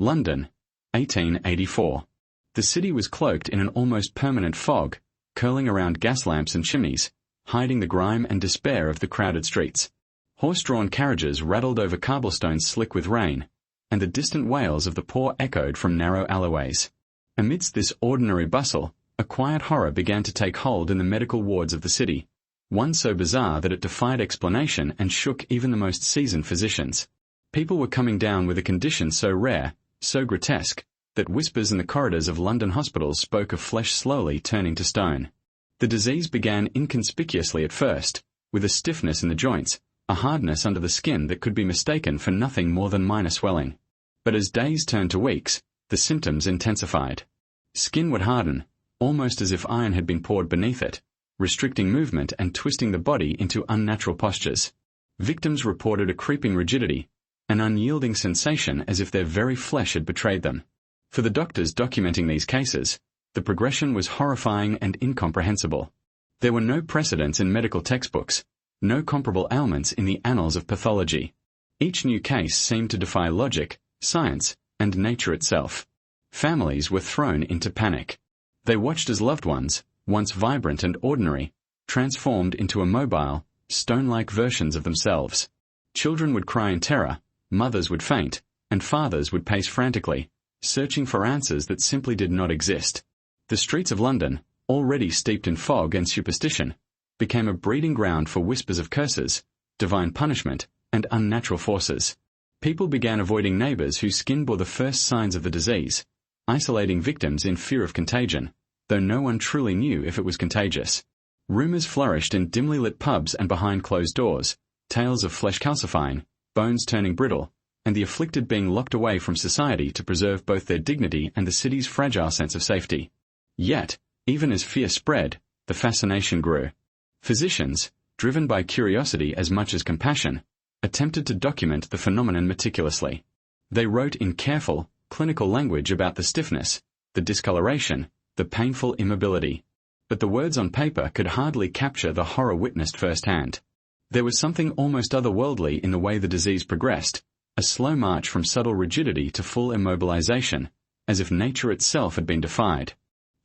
London, 1884. The city was cloaked in an almost permanent fog, curling around gas lamps and chimneys, hiding the grime and despair of the crowded streets. Horse-drawn carriages rattled over cobblestones slick with rain, and the distant wails of the poor echoed from narrow alleyways. Amidst this ordinary bustle, a quiet horror began to take hold in the medical wards of the city, one so bizarre that it defied explanation and shook even the most seasoned physicians. People were coming down with a condition so rare, so grotesque, that whispers in the corridors of London hospitals spoke of flesh slowly turning to stone. The disease began inconspicuously at first, with a stiffness in the joints, a hardness under the skin that could be mistaken for nothing more than minor swelling. But as days turned to weeks, the symptoms intensified. Skin would harden, almost as if iron had been poured beneath it, restricting movement and twisting the body into unnatural postures. Victims reported a creeping rigidity, an unyielding sensation as if their very flesh had betrayed them. For the doctors documenting these cases, the progression was horrifying and incomprehensible. There were no precedents in medical textbooks, no comparable ailments in the annals of pathology. Each new case seemed to defy logic, science, and nature itself. Families were thrown into panic. They watched as loved ones, once vibrant and ordinary, transformed into immobile, stone-like versions of themselves. Children would cry in terror, mothers would faint, and fathers would pace frantically, searching for answers that simply did not exist. The streets of London, already steeped in fog and superstition, became a breeding ground for whispers of curses, divine punishment, and unnatural forces. People began avoiding neighbors whose skin bore the first signs of the disease, isolating victims in fear of contagion, though no one truly knew if it was contagious. Rumors flourished in dimly lit pubs and behind closed doors, tales of flesh calcifying, bones turning brittle, and the afflicted being locked away from society to preserve both their dignity and the city's fragile sense of safety. Yet, even as fear spread, the fascination grew. Physicians, driven by curiosity as much as compassion, attempted to document the phenomenon meticulously. They wrote in careful, clinical language about the stiffness, the discoloration, the painful immobility. But the words on paper could hardly capture the horror witnessed firsthand. There was something almost otherworldly in the way the disease progressed, a slow march from subtle rigidity to full immobilization, as if nature itself had been defied.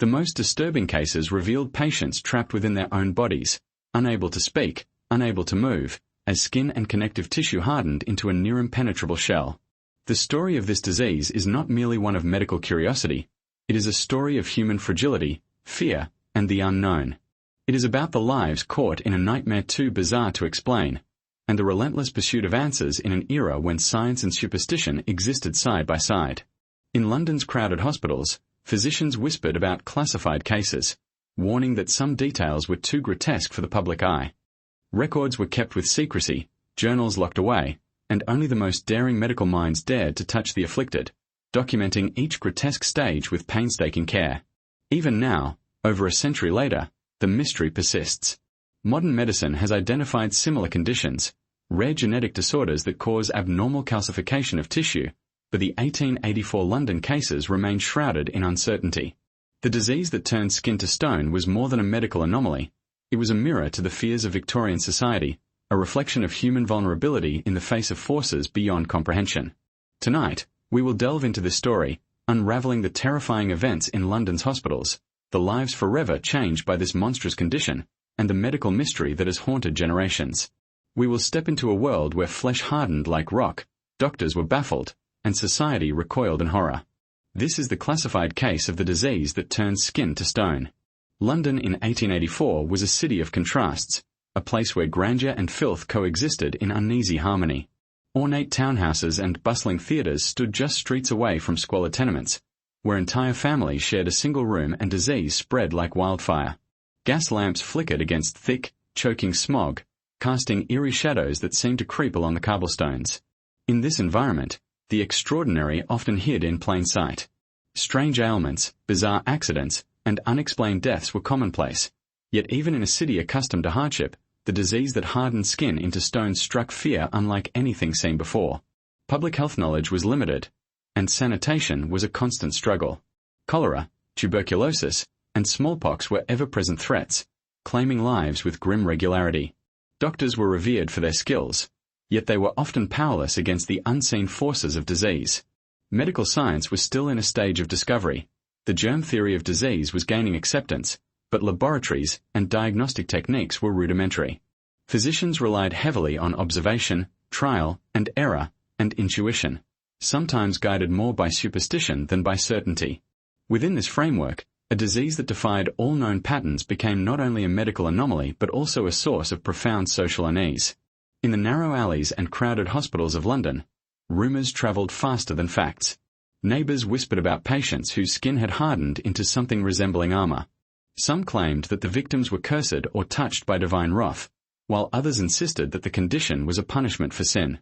The most disturbing cases revealed patients trapped within their own bodies, unable to speak, unable to move, as skin and connective tissue hardened into a near impenetrable shell. The story of this disease is not merely one of medical curiosity, it is a story of human fragility, fear, and the unknown. It is about the lives caught in a nightmare too bizarre to explain, and the relentless pursuit of answers in an era when science and superstition existed side by side. In London's crowded hospitals, physicians whispered about classified cases, warning that some details were too grotesque for the public eye. Records were kept with secrecy, journals locked away, and only the most daring medical minds dared to touch the afflicted, documenting each grotesque stage with painstaking care. Even now, over a century later, the mystery persists. Modern medicine has identified similar conditions, rare genetic disorders that cause abnormal calcification of tissue, but the 1884 London cases remain shrouded in uncertainty. The disease that turned skin to stone was more than a medical anomaly. It was a mirror to the fears of Victorian society, a reflection of human vulnerability in the face of forces beyond comprehension. Tonight, we will delve into this story, unraveling the terrifying events in London's hospitals, the lives forever changed by this monstrous condition, and the medical mystery that has haunted generations. We will step into a world where flesh hardened like rock, doctors were baffled, and society recoiled in horror. This is the classified case of the disease that turns skin to stone. London in 1884 was a city of contrasts, a place where grandeur and filth coexisted in uneasy harmony. Ornate townhouses and bustling theatres stood just streets away from squalid tenements, where entire families shared a single room and disease spread like wildfire. Gas lamps flickered against thick, choking smog, casting eerie shadows that seemed to creep along the cobblestones. In this environment, the extraordinary often hid in plain sight. Strange ailments, bizarre accidents, and unexplained deaths were commonplace, yet even in a city accustomed to hardship, the disease that hardened skin into stone struck fear unlike anything seen before. Public health knowledge was limited, and sanitation was a constant struggle. Cholera, tuberculosis, and smallpox were ever-present threats, claiming lives with grim regularity. Doctors were revered for their skills, yet they were often powerless against the unseen forces of disease. Medical science was still in a stage of discovery. The germ theory of disease was gaining acceptance, but laboratories and diagnostic techniques were rudimentary. Physicians relied heavily on observation, trial and error, and intuition, sometimes guided more by superstition than by certainty. Within this framework, a disease that defied all known patterns became not only a medical anomaly but also a source of profound social unease. In the narrow alleys and crowded hospitals of London, rumours travelled faster than facts. Neighbours whispered about patients whose skin had hardened into something resembling armour. Some claimed that the victims were cursed or touched by divine wrath, while others insisted that the condition was a punishment for sin.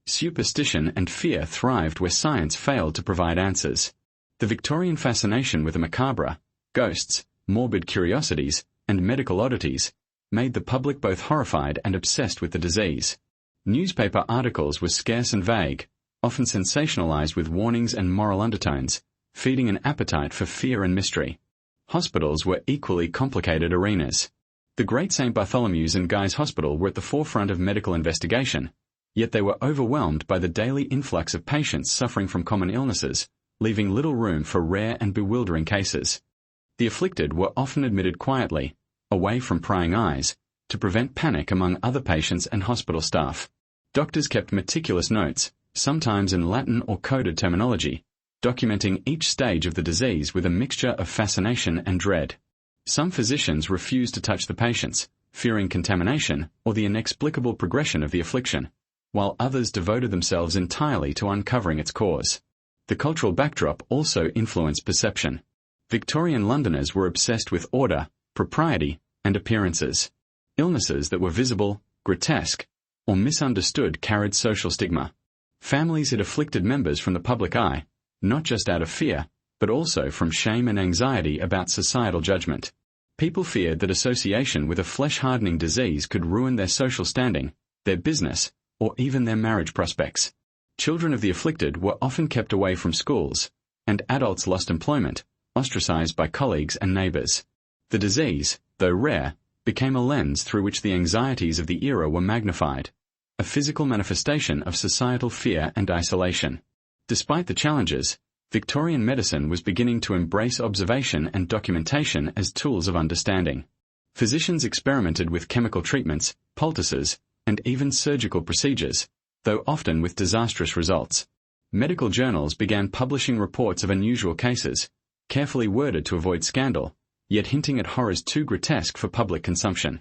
Superstition and fear thrived where science failed to provide answers. The Victorian fascination with the macabre, ghosts, morbid curiosities, and medical oddities made the public both horrified and obsessed with the disease. Newspaper articles were scarce and vague, often sensationalized with warnings and moral undertones, feeding an appetite for fear and mystery. Hospitals were equally complicated arenas. The Great St. Bartholomew's and Guy's Hospital were at the forefront of medical investigation, yet they were overwhelmed by the daily influx of patients suffering from common illnesses, leaving little room for rare and bewildering cases. The afflicted were often admitted quietly, away from prying eyes, to prevent panic among other patients and hospital staff. Doctors kept meticulous notes, sometimes in Latin or coded terminology, documenting each stage of the disease with a mixture of fascination and dread. Some physicians refused to touch the patients, fearing contamination or the inexplicable progression of the affliction, while others devoted themselves entirely to uncovering its cause. The cultural backdrop also influenced perception. Victorian Londoners were obsessed with order, propriety, and appearances. Illnesses that were visible, grotesque, or misunderstood carried social stigma. Families hid afflicted members from the public eye, not just out of fear, but also from shame and anxiety about societal judgment. People feared that association with a flesh-hardening disease could ruin their social standing, their business, or even their marriage prospects. Children of the afflicted were often kept away from schools, and adults lost employment, ostracized by colleagues and neighbors. The disease, though rare, became a lens through which the anxieties of the era were magnified, a physical manifestation of societal fear and isolation. Despite the challenges, Victorian medicine was beginning to embrace observation and documentation as tools of understanding. Physicians experimented with chemical treatments, poultices, and even surgical procedures, though often with disastrous results. Medical journals began publishing reports of unusual cases, carefully worded to avoid scandal, yet hinting at horrors too grotesque for public consumption.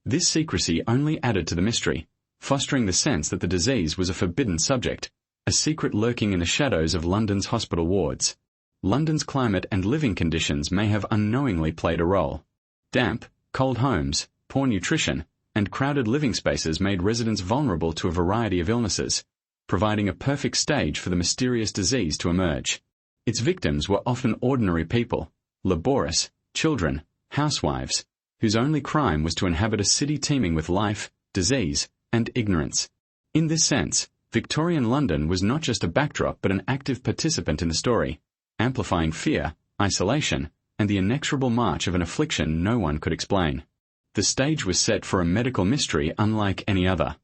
This secrecy only added to the mystery, fostering the sense that the disease was a forbidden subject, a secret lurking in the shadows of London's hospital wards. London's climate and living conditions may have unknowingly played a role. Damp, cold homes, poor nutrition, and crowded living spaces made residents vulnerable to a variety of illnesses, providing a perfect stage for the mysterious disease to emerge. Its victims were often ordinary people, laborious, children, housewives, whose only crime was to inhabit a city teeming with life, disease, and ignorance. In this sense, Victorian London was not just a backdrop but an active participant in the story, amplifying fear, isolation, and the inexorable march of an affliction no one could explain. The stage was set for a medical mystery unlike any other.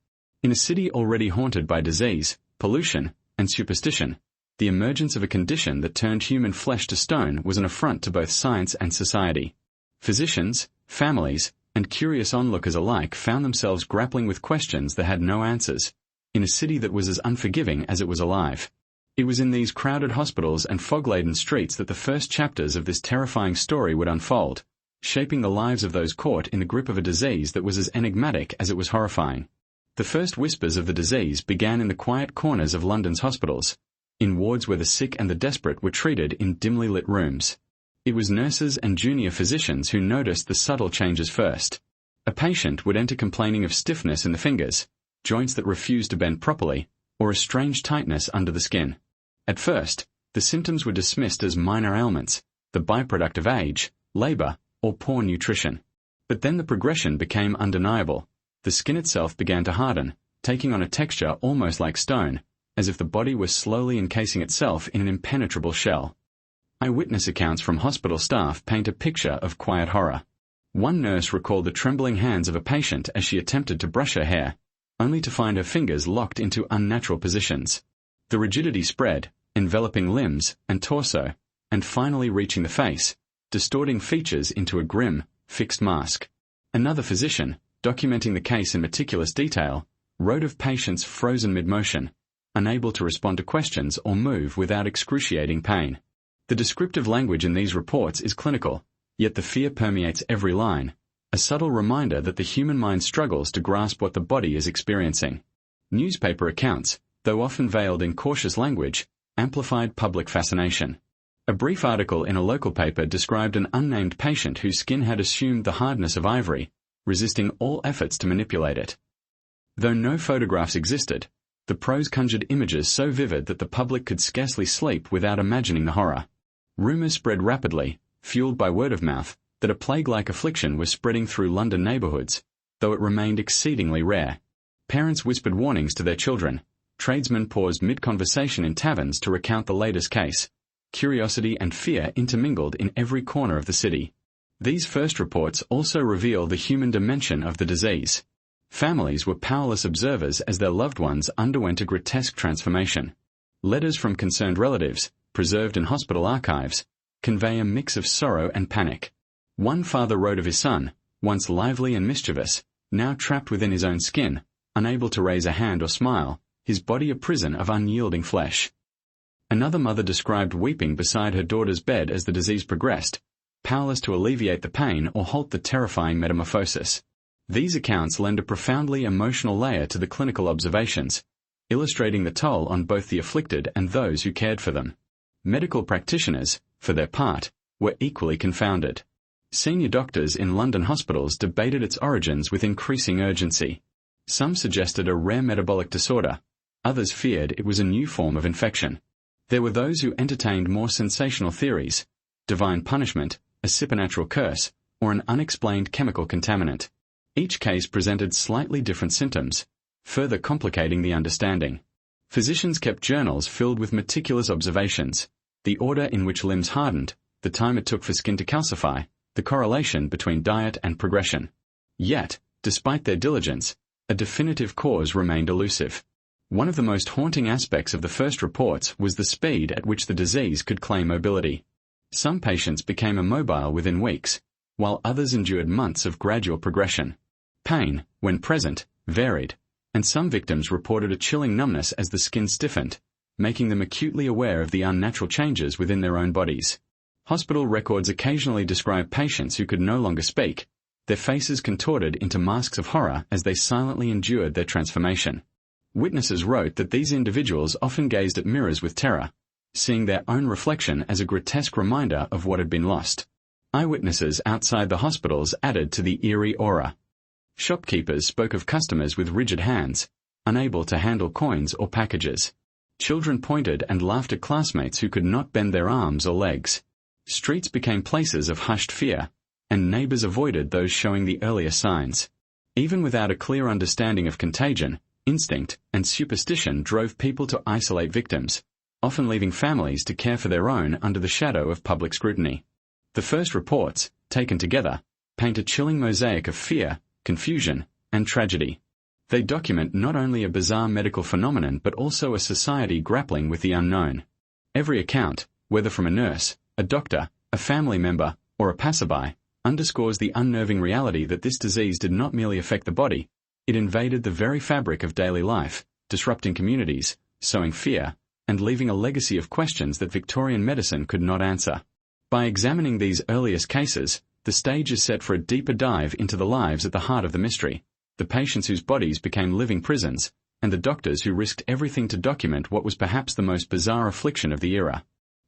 In a city already haunted by disease, pollution, and superstition, the emergence of a condition that turned human flesh to stone was an affront to both science and society. Physicians, families, and curious onlookers alike found themselves grappling with questions that had no answers, in a city that was as unforgiving as it was alive. It was in these crowded hospitals and fog-laden streets that the first chapters of this terrifying story would unfold, shaping the lives of those caught in the grip of a disease that was as enigmatic as it was horrifying. The first whispers of the disease began in the quiet corners of London's hospitals, in wards where the sick and the desperate were treated in dimly lit rooms. It was nurses and junior physicians who noticed the subtle changes first. A patient would enter complaining of stiffness in the fingers, joints that refused to bend properly, or a strange tightness under the skin. At first, the symptoms were dismissed as minor ailments, the byproduct of age, labor, or poor nutrition. But then the progression became undeniable. The skin itself began to harden, taking on a texture almost like stone, as if the body was slowly encasing itself in an impenetrable shell. Eyewitness accounts from hospital staff paint a picture of quiet horror. One nurse recalled the trembling hands of a patient as she attempted to brush her hair, only to find her fingers locked into unnatural positions. The rigidity spread, enveloping limbs and torso, and finally reaching the face, distorting features into a grim, fixed mask. Another physician, documenting the case in meticulous detail, wrote of patients frozen mid-motion, unable to respond to questions or move without excruciating pain. The descriptive language in these reports is clinical, yet the fear permeates every line, a subtle reminder that the human mind struggles to grasp what the body is experiencing. Newspaper accounts, though often veiled in cautious language, amplified public fascination. A brief article in a local paper described an unnamed patient whose skin had assumed the hardness of ivory, resisting all efforts to manipulate it. Though no photographs existed, the prose conjured images so vivid that the public could scarcely sleep without imagining the horror. Rumors spread rapidly, fueled by word of mouth, that a plague-like affliction was spreading through London neighbourhoods, though it remained exceedingly rare. Parents whispered warnings to their children. Tradesmen paused mid-conversation in taverns to recount the latest case. Curiosity and fear intermingled in every corner of the city. These first reports also reveal the human dimension of the disease. Families were powerless observers as their loved ones underwent a grotesque transformation. Letters from concerned relatives, preserved in hospital archives, convey a mix of sorrow and panic. One father wrote of his son, once lively and mischievous, now trapped within his own skin, unable to raise a hand or smile, his body a prison of unyielding flesh. Another mother described weeping beside her daughter's bed as the disease progressed, powerless to alleviate the pain or halt the terrifying metamorphosis. These accounts lend a profoundly emotional layer to the clinical observations, illustrating the toll on both the afflicted and those who cared for them. Medical practitioners, for their part, were equally confounded. Senior doctors in London hospitals debated its origins with increasing urgency. Some suggested a rare metabolic disorder, others feared it was a new form of infection. There were those who entertained more sensational theories: divine punishment, a supernatural curse, or an unexplained chemical contaminant. Each case presented slightly different symptoms, further complicating the understanding. Physicians kept journals filled with meticulous observations: the order in which limbs hardened, the time it took for skin to calcify, the correlation between diet and progression. Yet, despite their diligence, a definitive cause remained elusive. One of the most haunting aspects of the first reports was the speed at which the disease could claim mobility. Some patients became immobile within weeks, while others endured months of gradual progression. Pain, when present, varied, and some victims reported a chilling numbness as the skin stiffened, making them acutely aware of the unnatural changes within their own bodies. Hospital records occasionally describe patients who could no longer speak, their faces contorted into masks of horror as they silently endured their transformation. Witnesses wrote that these individuals often gazed at mirrors with terror, seeing their own reflection as a grotesque reminder of what had been lost. Eyewitnesses outside the hospitals added to the eerie aura. Shopkeepers spoke of customers with rigid hands, unable to handle coins or packages. Children pointed and laughed at classmates who could not bend their arms or legs. Streets became places of hushed fear, and neighbors avoided those showing the earlier signs. Even without a clear understanding of contagion, instinct and superstition drove people to isolate victims, often leaving families to care for their own under the shadow of public scrutiny. The first reports, taken together, paint a chilling mosaic of fear, confusion, and tragedy. They document not only a bizarre medical phenomenon but also a society grappling with the unknown. Every account, whether from a nurse, a doctor, a family member, or a passerby, underscores the unnerving reality that this disease did not merely affect the body, it invaded the very fabric of daily life, disrupting communities, sowing fear, and leaving a legacy of questions that Victorian medicine could not answer. By examining these earliest cases, the stage is set for a deeper dive into the lives at the heart of the mystery, the patients whose bodies became living prisons, and the doctors who risked everything to document what was perhaps the most bizarre affliction of the era.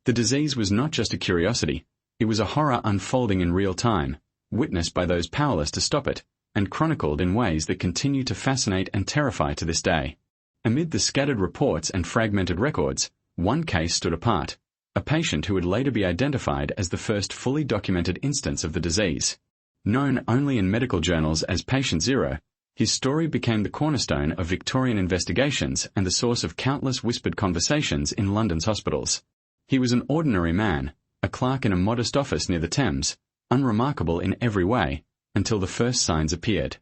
The disease was not just a curiosity, it was a horror unfolding in real time, witnessed by those powerless to stop it, and chronicled in ways that continue to fascinate and terrify to this day. Amid the scattered reports and fragmented records, one case stood apart: a patient who would later be identified as the first fully documented instance of the disease. Known only in medical journals as Patient Zero, his story became the cornerstone of Victorian investigations and the source of countless whispered conversations in London's hospitals. He was an ordinary man, a clerk in a modest office near the Thames, unremarkable in every way, until the first signs appeared.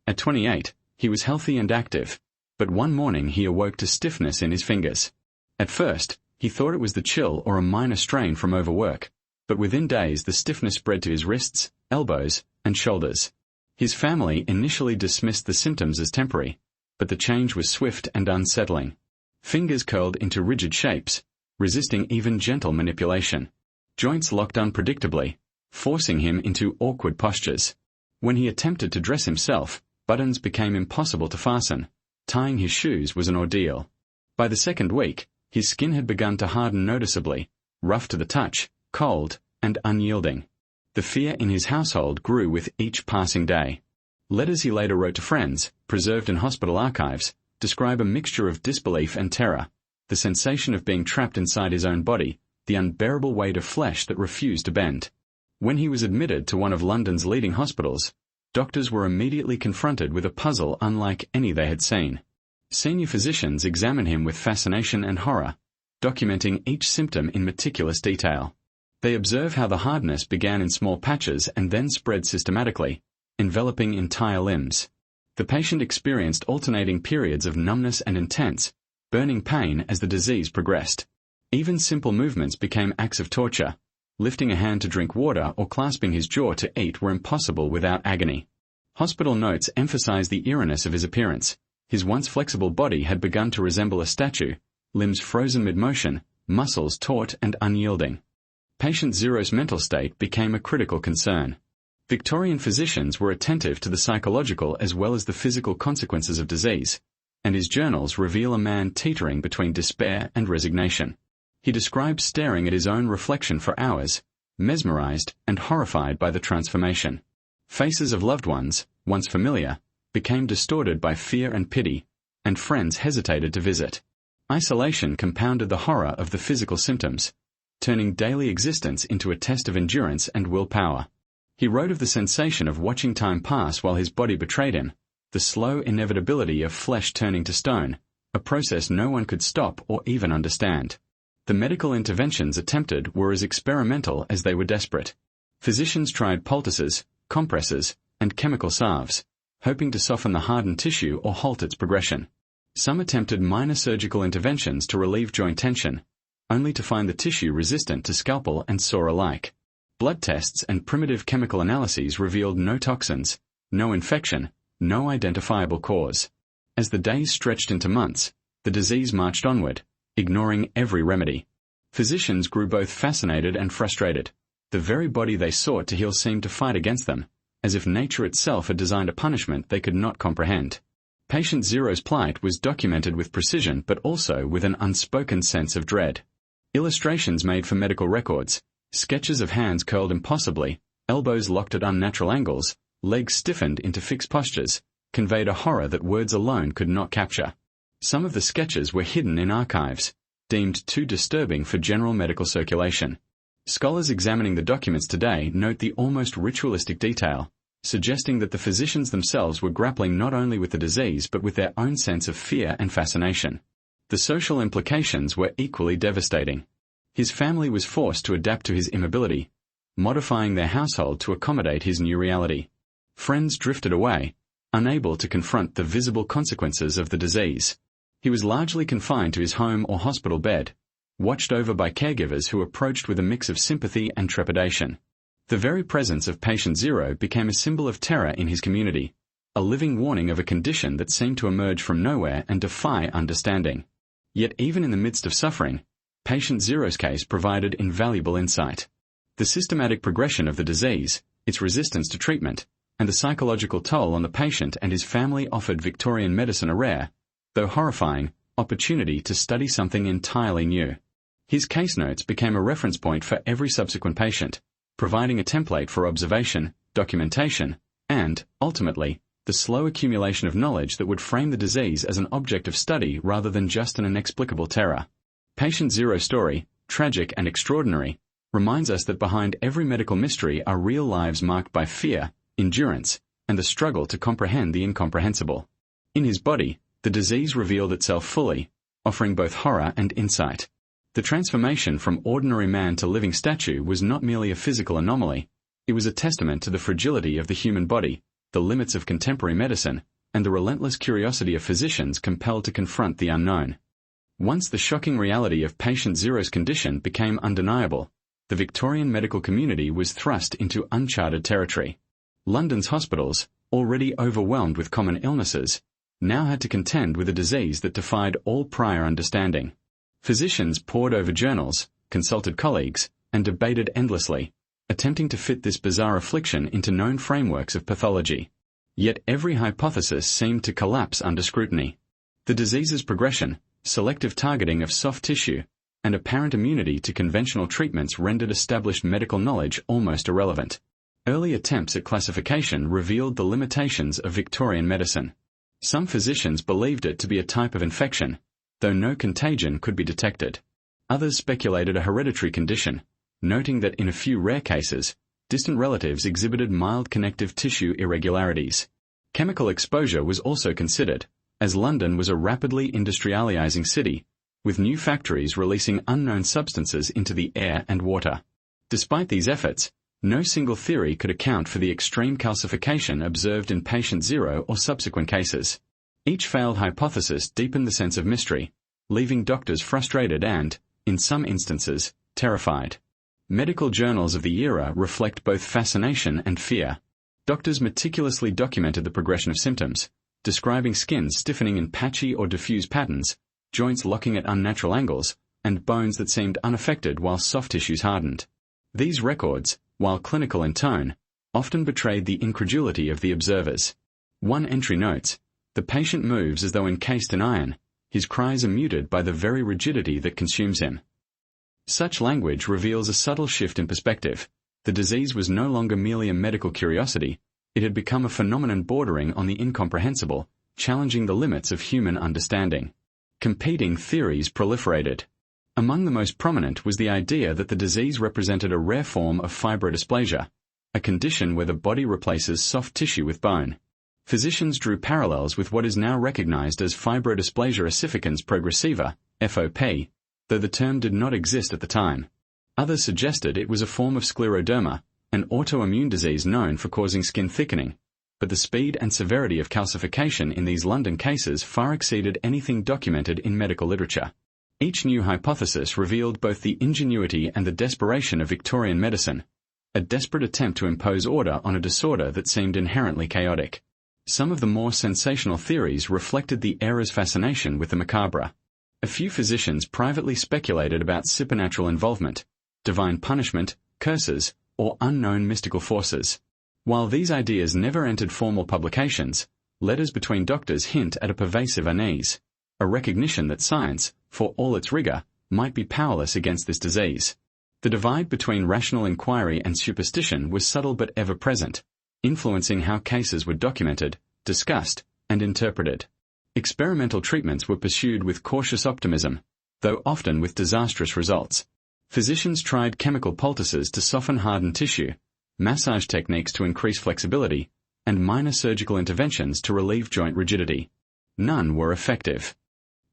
At 28, he was healthy and active, but one morning he awoke to stiffness in his fingers. At first, He thought it was the chill or a minor strain from overwork, but within days the stiffness spread to his wrists, elbows, and shoulders. His family initially dismissed the symptoms as temporary, but the change was swift and unsettling. Fingers curled into rigid shapes, resisting even gentle manipulation. Joints locked unpredictably, forcing him into awkward postures. When he attempted to dress himself, buttons became impossible to fasten. Tying his shoes was an ordeal. By the second week, his skin had begun to harden noticeably, rough to the touch, cold, and unyielding. The fear in his household grew with each passing day. Letters he later wrote to friends, preserved in hospital archives, describe a mixture of disbelief and terror, the sensation of being trapped inside his own body, the unbearable weight of flesh that refused to bend. When he was admitted to one of London's leading hospitals, doctors were immediately confronted with a puzzle unlike any they had seen. Senior physicians examine him with fascination and horror, documenting each symptom in meticulous detail. They observe how the hardness began in small patches and then spread systematically, enveloping entire limbs. The patient experienced alternating periods of numbness and intense, burning pain as the disease progressed. Even simple movements became acts of torture. Lifting a hand to drink water or clasping his jaw to eat were impossible without agony. Hospital notes emphasize the eeriness of his appearance. His once flexible body had begun to resemble a statue, limbs frozen mid-motion, muscles taut and unyielding. Patient Zero's mental state became a critical concern. Victorian physicians were attentive to the psychological as well as the physical consequences of disease, and his journals reveal a man teetering between despair and resignation. He describes staring at his own reflection for hours, mesmerized and horrified by the transformation. Faces of loved ones, once familiar, became distorted by fear and pity, and friends hesitated to visit. Isolation compounded the horror of the physical symptoms, turning daily existence into a test of endurance and willpower. He wrote of the sensation of watching time pass while his body betrayed him, the slow inevitability of flesh turning to stone, a process no one could stop or even understand. The medical interventions attempted were as experimental as they were desperate. Physicians tried poultices, compresses, and chemical salves, hoping to soften the hardened tissue or halt its progression. Some attempted minor surgical interventions to relieve joint tension, only to find the tissue resistant to scalpel and saw alike. Blood tests and primitive chemical analyses revealed no toxins, no infection, no identifiable cause. As the days stretched into months, the disease marched onward, ignoring every remedy. Physicians grew both fascinated and frustrated. The very body they sought to heal seemed to fight against them, as if nature itself had designed a punishment they could not comprehend. Patient Zero's plight was documented with precision but also with an unspoken sense of dread. Illustrations made for medical records, sketches of hands curled impossibly, elbows locked at unnatural angles, legs stiffened into fixed postures, conveyed a horror that words alone could not capture. Some of the sketches were hidden in archives, deemed too disturbing for general medical circulation. Scholars examining the documents today note the almost ritualistic detail, suggesting that the physicians themselves were grappling not only with the disease but with their own sense of fear and fascination. The social implications were equally devastating. His family was forced to adapt to his immobility, modifying their household to accommodate his new reality. Friends drifted away, unable to confront the visible consequences of the disease. He was largely confined to his home or hospital bed, watched over by caregivers who approached with a mix of sympathy and trepidation. The very presence of Patient Zero became a symbol of terror in his community, a living warning of a condition that seemed to emerge from nowhere and defy understanding. Yet even in the midst of suffering, Patient Zero's case provided invaluable insight. The systematic progression of the disease, its resistance to treatment, and the psychological toll on the patient and his family offered Victorian medicine a rare, though horrifying, opportunity to study something entirely new. His case notes became a reference point for every subsequent patient, providing a template for observation, documentation, and, ultimately, the slow accumulation of knowledge that would frame the disease as an object of study rather than just an inexplicable terror. Patient Zero's story, tragic and extraordinary, reminds us that behind every medical mystery are real lives marked by fear, endurance, and the struggle to comprehend the incomprehensible. In his body, the disease revealed itself fully, offering both horror and insight. The transformation from ordinary man to living statue was not merely a physical anomaly, it was a testament to the fragility of the human body, the limits of contemporary medicine, and the relentless curiosity of physicians compelled to confront the unknown. Once the shocking reality of patient Zero's condition became undeniable, the Victorian medical community was thrust into uncharted territory. London's hospitals, already overwhelmed with common illnesses, now had to contend with a disease that defied all prior understanding. Physicians pored over journals, consulted colleagues, and debated endlessly, attempting to fit this bizarre affliction into known frameworks of pathology. Yet every hypothesis seemed to collapse under scrutiny. The disease's progression, selective targeting of soft tissue, and apparent immunity to conventional treatments rendered established medical knowledge almost irrelevant. Early attempts at classification revealed the limitations of Victorian medicine. Some physicians believed it to be a type of infection, though no contagion could be detected. Others speculated a hereditary condition, noting that in a few rare cases, distant relatives exhibited mild connective tissue irregularities. Chemical exposure was also considered, as London was a rapidly industrializing city, with new factories releasing unknown substances into the air and water. Despite these efforts, no single theory could account for the extreme calcification observed in patient Zero or subsequent cases. Each failed hypothesis deepened the sense of mystery, leaving doctors frustrated and, in some instances, terrified. Medical journals of the era reflect both fascination and fear. Doctors meticulously documented the progression of symptoms, describing skin stiffening in patchy or diffuse patterns, joints locking at unnatural angles, and bones that seemed unaffected while soft tissues hardened. These records, while clinical in tone, often betrayed the incredulity of the observers. One entry notes, "The patient moves as though encased in iron, his cries are muted by the very rigidity that consumes him." Such language reveals a subtle shift in perspective. The disease was no longer merely a medical curiosity, it had become a phenomenon bordering on the incomprehensible, challenging the limits of human understanding. Competing theories proliferated. Among the most prominent was the idea that the disease represented a rare form of fibrodysplasia, a condition where the body replaces soft tissue with bone. Physicians drew parallels with what is now recognized as fibrodysplasia ossificans progressiva, FOP, though the term did not exist at the time. Others suggested it was a form of scleroderma, an autoimmune disease known for causing skin thickening, but the speed and severity of calcification in these London cases far exceeded anything documented in medical literature. Each new hypothesis revealed both the ingenuity and the desperation of Victorian medicine, a desperate attempt to impose order on a disorder that seemed inherently chaotic. Some of the more sensational theories reflected the era's fascination with the macabre. A few physicians privately speculated about supernatural involvement, divine punishment, curses, or unknown mystical forces. While these ideas never entered formal publications, letters between doctors hint at a pervasive unease, a recognition that science, for all its rigor, might be powerless against this disease. The divide between rational inquiry and superstition was subtle but ever present, influencing how cases were documented, discussed, and interpreted. Experimental treatments were pursued with cautious optimism, though often with disastrous results. Physicians tried chemical poultices to soften hardened tissue, massage techniques to increase flexibility, and minor surgical interventions to relieve joint rigidity. None were effective.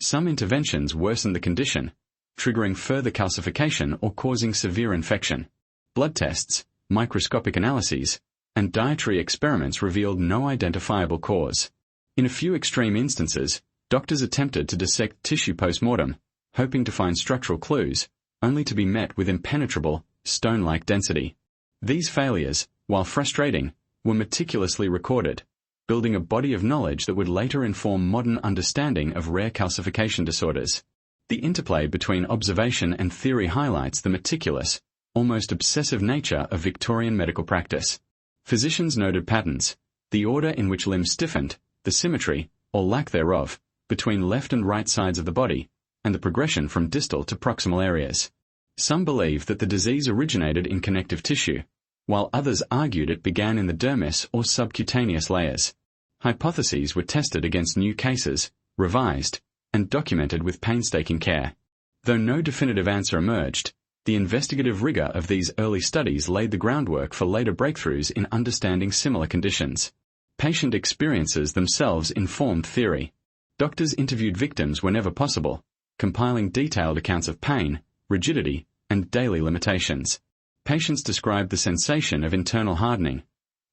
Some interventions worsened the condition, triggering further calcification or causing severe infection. Blood tests, microscopic analyses, and dietary experiments revealed no identifiable cause. In a few extreme instances, doctors attempted to dissect tissue post-mortem, hoping to find structural clues, only to be met with impenetrable, stone-like density. These failures, while frustrating, were meticulously recorded, building a body of knowledge that would later inform modern understanding of rare calcification disorders. The interplay between observation and theory highlights the meticulous, almost obsessive nature of Victorian medical practice. Physicians noted patterns, the order in which limbs stiffened, the symmetry, or lack thereof, between left and right sides of the body, and the progression from distal to proximal areas. Some believe that the disease originated in connective tissue, while others argued it began in the dermis or subcutaneous layers. Hypotheses were tested against new cases, revised, and documented with painstaking care. Though no definitive answer emerged, the investigative rigor of these early studies laid the groundwork for later breakthroughs in understanding similar conditions. Patient experiences themselves informed theory. Doctors interviewed victims whenever possible, compiling detailed accounts of pain, rigidity, and daily limitations. Patients described the sensation of internal hardening,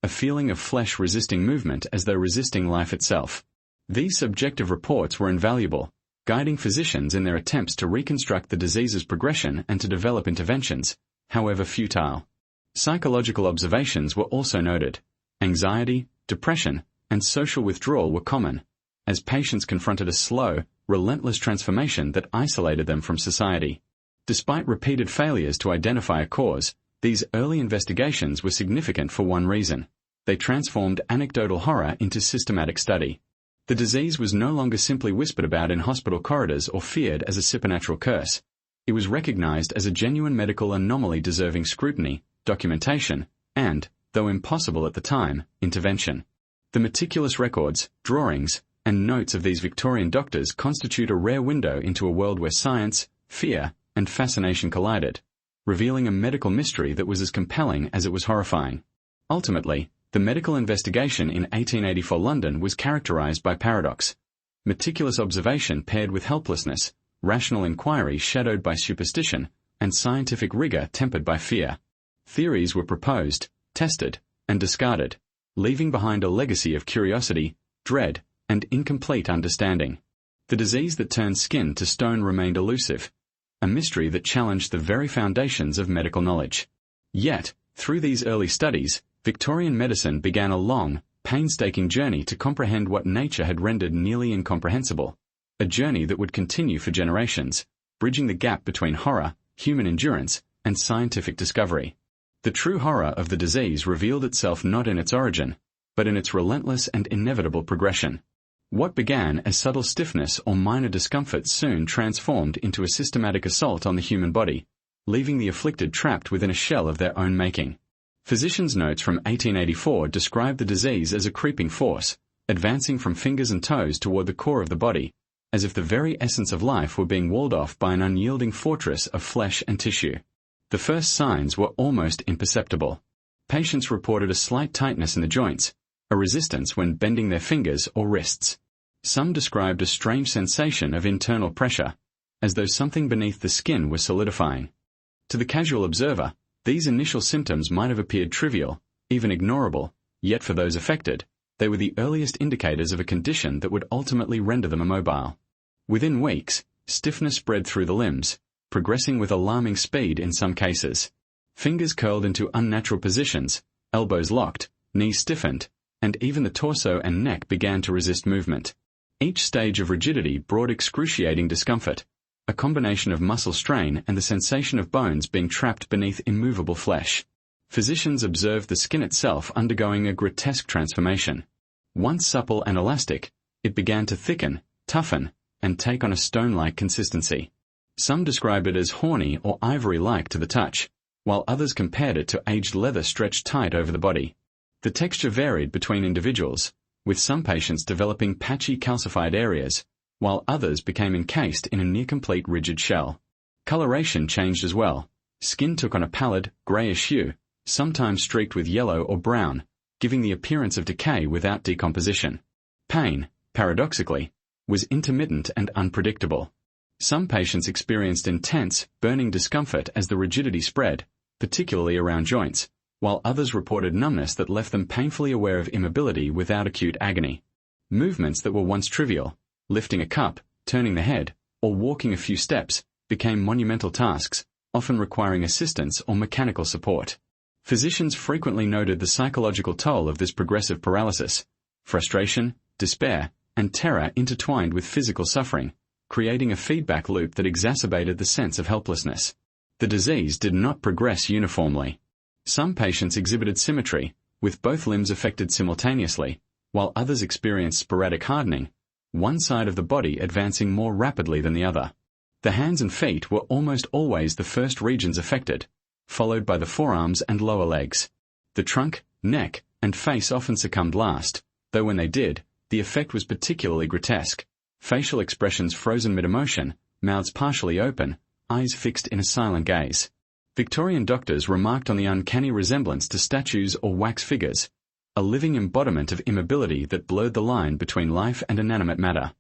a feeling of flesh resisting movement as though resisting life itself. These subjective reports were invaluable, guiding physicians in their attempts to reconstruct the disease's progression and to develop interventions, however futile. Psychological observations were also noted. Anxiety, depression, and social withdrawal were common, as patients confronted a slow, relentless transformation that isolated them from society. Despite repeated failures to identify a cause, these early investigations were significant for one reason. They transformed anecdotal horror into systematic study. The disease was no longer simply whispered about in hospital corridors or feared as a supernatural curse. It was recognized as a genuine medical anomaly deserving scrutiny, documentation, and, though impossible at the time, intervention. The meticulous records, drawings, and notes of these Victorian doctors constitute a rare window into a world where science, fear, and fascination collided, revealing a medical mystery that was as compelling as it was horrifying. Ultimately, the medical investigation in 1884 London was characterized by paradox. Meticulous observation paired with helplessness, rational inquiry shadowed by superstition, and scientific rigor tempered by fear. Theories were proposed, tested, and discarded, leaving behind a legacy of curiosity, dread, and incomplete understanding. The disease that turned skin to stone remained elusive, a mystery that challenged the very foundations of medical knowledge. Yet, through these early studies, Victorian medicine began a long, painstaking journey to comprehend what nature had rendered nearly incomprehensible, a journey that would continue for generations, bridging the gap between horror, human endurance, and scientific discovery. The true horror of the disease revealed itself not in its origin, but in its relentless and inevitable progression. What began as subtle stiffness or minor discomfort soon transformed into a systematic assault on the human body, leaving the afflicted trapped within a shell of their own making. Physicians' notes from 1884 describe the disease as a creeping force, advancing from fingers and toes toward the core of the body, as if the very essence of life were being walled off by an unyielding fortress of flesh and tissue. The first signs were almost imperceptible. Patients reported a slight tightness in the joints, a resistance when bending their fingers or wrists. Some described a strange sensation of internal pressure, as though something beneath the skin was solidifying. To the casual observer, these initial symptoms might have appeared trivial, even ignorable, yet for those affected, they were the earliest indicators of a condition that would ultimately render them immobile. Within weeks, stiffness spread through the limbs, progressing with alarming speed in some cases. Fingers curled into unnatural positions, elbows locked, knees stiffened, and even the torso and neck began to resist movement. Each stage of rigidity brought excruciating discomfort, a combination of muscle strain and the sensation of bones being trapped beneath immovable flesh. Physicians observed the skin itself undergoing a grotesque transformation. Once supple and elastic, it began to thicken, toughen, and take on a stone-like consistency. Some described it as horny or ivory-like to the touch, while others compared it to aged leather stretched tight over the body. The texture varied between individuals, with some patients developing patchy calcified areas, while others became encased in a near-complete rigid shell. Coloration changed as well. Skin took on a pallid, greyish hue, sometimes streaked with yellow or brown, giving the appearance of decay without decomposition. Pain, paradoxically, was intermittent and unpredictable. Some patients experienced intense, burning discomfort as the rigidity spread, particularly around joints, while others reported numbness that left them painfully aware of immobility without acute agony. Movements that were once trivial, lifting a cup, turning the head, or walking a few steps, became monumental tasks, often requiring assistance or mechanical support. Physicians frequently noted the psychological toll of this progressive paralysis. Frustration, despair, and terror intertwined with physical suffering, creating a feedback loop that exacerbated the sense of helplessness. The disease did not progress uniformly. Some patients exhibited symmetry, with both limbs affected simultaneously, while others experienced sporadic hardening, one side of the body advancing more rapidly than the other. The hands and feet were almost always the first regions affected, followed by the forearms and lower legs. The trunk, neck, and face often succumbed last, though when they did, the effect was particularly grotesque. Facial expressions frozen mid-emotion, mouths partially open, eyes fixed in a silent gaze. Victorian doctors remarked on the uncanny resemblance to statues or wax figures, a living embodiment of immobility that blurred the line between life and inanimate matter.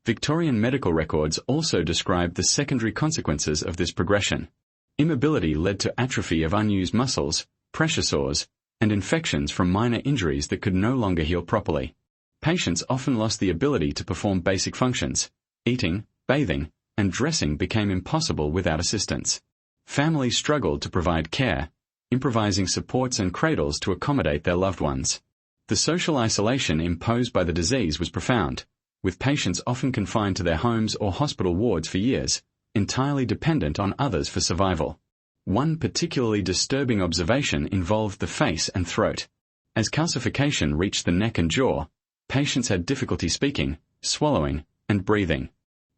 Victorian medical records also described the secondary consequences of this progression. Immobility led to atrophy of unused muscles, pressure sores, and infections from minor injuries that could no longer heal properly. Patients often lost the ability to perform basic functions, eating, bathing, and dressing became impossible without assistance. Families struggled to provide care, improvising supports and cradles to accommodate their loved ones. The social isolation imposed by the disease was profound, with patients often confined to their homes or hospital wards for years, entirely dependent on others for survival. One particularly disturbing observation involved the face and throat. As calcification reached the neck and jaw, patients had difficulty speaking, swallowing, and breathing.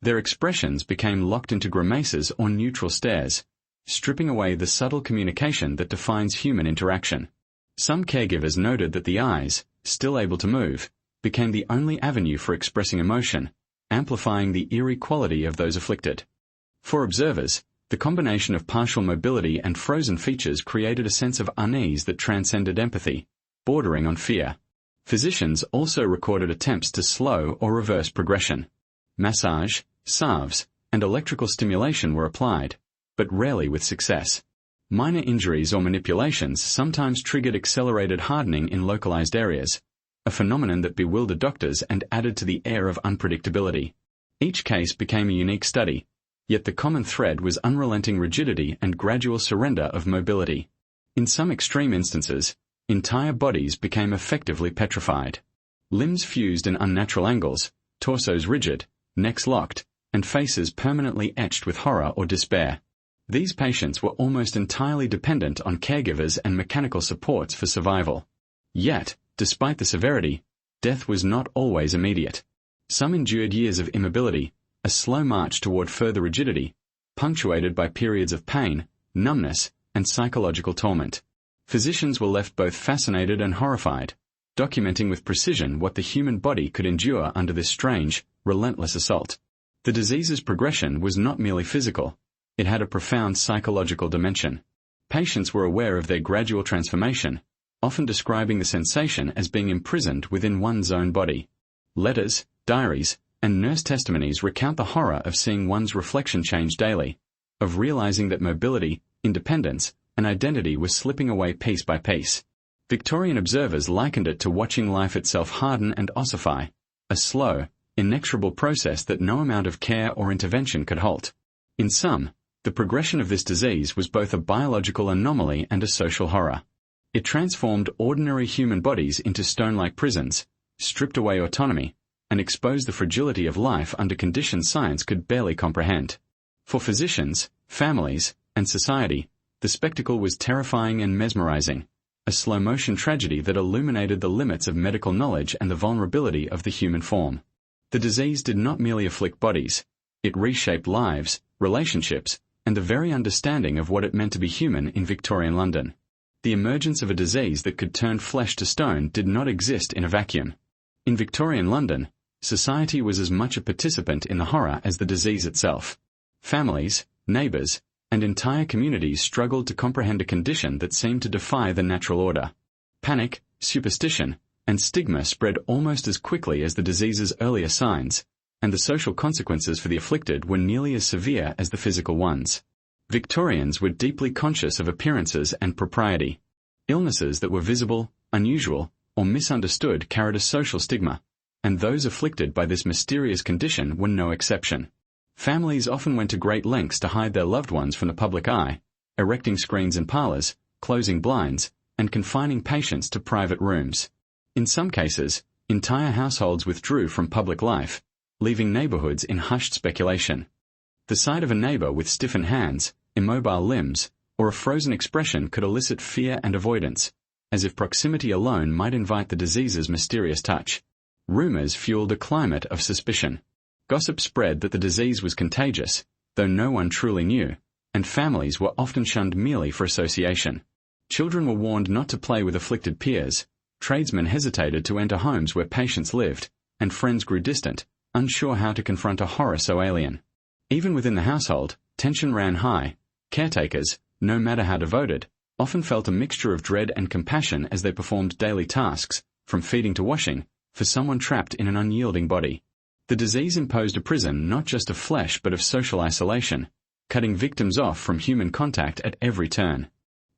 Their expressions became locked into grimaces or neutral stares, stripping away the subtle communication that defines human interaction. Some caregivers noted that the eyes, still able to move, became the only avenue for expressing emotion, amplifying the eerie quality of those afflicted. For observers, the combination of partial mobility and frozen features created a sense of unease that transcended empathy, bordering on fear. Physicians also recorded attempts to slow or reverse progression. Massage, salves, and electrical stimulation were applied, but rarely with success. Minor injuries or manipulations sometimes triggered accelerated hardening in localized areas, a phenomenon that bewildered doctors and added to the air of unpredictability. Each case became a unique study, yet the common thread was unrelenting rigidity and gradual surrender of mobility. In some extreme instances, entire bodies became effectively petrified. Limbs fused in unnatural angles, torsos rigid, necks locked, and faces permanently etched with horror or despair. These patients were almost entirely dependent on caregivers and mechanical supports for survival. Yet, despite the severity, death was not always immediate. Some endured years of immobility, a slow march toward further rigidity, punctuated by periods of pain, numbness, and psychological torment. Physicians were left both fascinated and horrified, documenting with precision what the human body could endure under this strange, relentless assault. The disease's progression was not merely physical. It had a profound psychological dimension. Patients were aware of their gradual transformation, often describing the sensation as being imprisoned within one's own body. Letters, diaries, and nurse testimonies recount the horror of seeing one's reflection change daily, of realizing that mobility, independence, and identity was slipping away piece by piece. Victorian observers likened it to watching life itself harden and ossify, a slow, inexorable process that no amount of care or intervention could halt. In sum, the progression of this disease was both a biological anomaly and a social horror. It transformed ordinary human bodies into stone-like prisons, stripped away autonomy, and exposed the fragility of life under conditions science could barely comprehend. For physicians, families, and society, the spectacle was terrifying and mesmerizing, a slow-motion tragedy that illuminated the limits of medical knowledge and the vulnerability of the human form. The disease did not merely afflict bodies, it reshaped lives, relationships, and the very understanding of what it meant to be human in Victorian London. The emergence of a disease that could turn flesh to stone did not exist in a vacuum. In Victorian London, society was as much a participant in the horror as the disease itself. Families, neighbors, and entire communities struggled to comprehend a condition that seemed to defy the natural order. Panic, superstition, and stigma spread almost as quickly as the disease's earlier signs, and the social consequences for the afflicted were nearly as severe as the physical ones. Victorians were deeply conscious of appearances and propriety. Illnesses that were visible, unusual, or misunderstood carried a social stigma, and those afflicted by this mysterious condition were no exception. Families often went to great lengths to hide their loved ones from the public eye, erecting screens in parlors, closing blinds, and confining patients to private rooms. In some cases, entire households withdrew from public life, leaving neighborhoods in hushed speculation. The sight of a neighbor with stiffened hands, immobile limbs, or a frozen expression could elicit fear and avoidance, as if proximity alone might invite the disease's mysterious touch. Rumors fueled a climate of suspicion. Gossip spread that the disease was contagious, though no one truly knew, and families were often shunned merely for association. Children were warned not to play with afflicted peers, tradesmen hesitated to enter homes where patients lived, and friends grew distant, unsure how to confront a horror so alien. Even within the household, tension ran high. Caretakers, no matter how devoted, often felt a mixture of dread and compassion as they performed daily tasks, from feeding to washing, for someone trapped in an unyielding body. The disease imposed a prison not just of flesh but of social isolation, cutting victims off from human contact at every turn.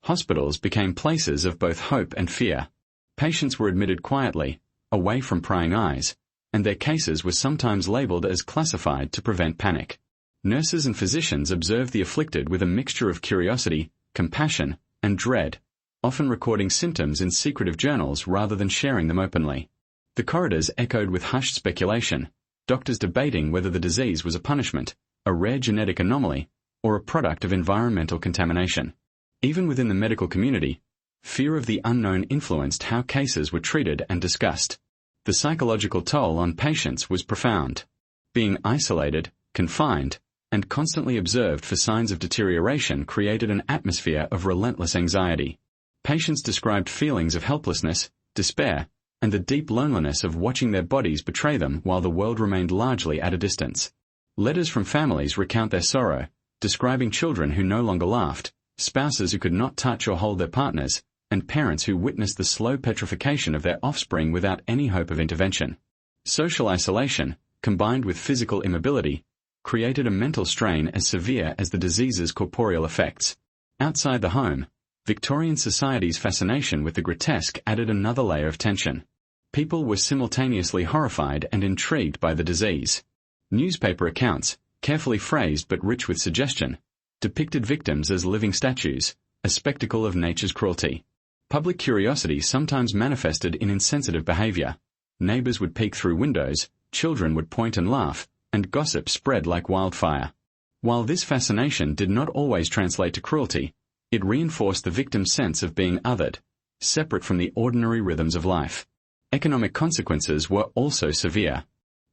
Hospitals became places of both hope and fear. Patients were admitted quietly, away from prying eyes, and their cases were sometimes labeled as classified to prevent panic. Nurses and physicians observed the afflicted with a mixture of curiosity, compassion, and dread, often recording symptoms in secretive journals rather than sharing them openly. The corridors echoed with hushed speculation, doctors debating whether the disease was a punishment, a rare genetic anomaly, or a product of environmental contamination. Even within the medical community, fear of the unknown influenced how cases were treated and discussed. The psychological toll on patients was profound. Being isolated, confined, and constantly observed for signs of deterioration created an atmosphere of relentless anxiety. Patients described feelings of helplessness, despair, and the deep loneliness of watching their bodies betray them while the world remained largely at a distance. Letters from families recount their sorrow, describing children who no longer laughed, spouses who could not touch or hold their partners, and parents who witnessed the slow petrification of their offspring without any hope of intervention. Social isolation, combined with physical immobility, created a mental strain as severe as the disease's corporeal effects. Outside the home, Victorian society's fascination with the grotesque added another layer of tension. People were simultaneously horrified and intrigued by the disease. Newspaper accounts, carefully phrased but rich with suggestion, depicted victims as living statues, a spectacle of nature's cruelty. Public curiosity sometimes manifested in insensitive behavior. Neighbors would peek through windows, children would point and laugh, and gossip spread like wildfire. While this fascination did not always translate to cruelty, it reinforced the victim's sense of being othered, separate from the ordinary rhythms of life. Economic consequences were also severe.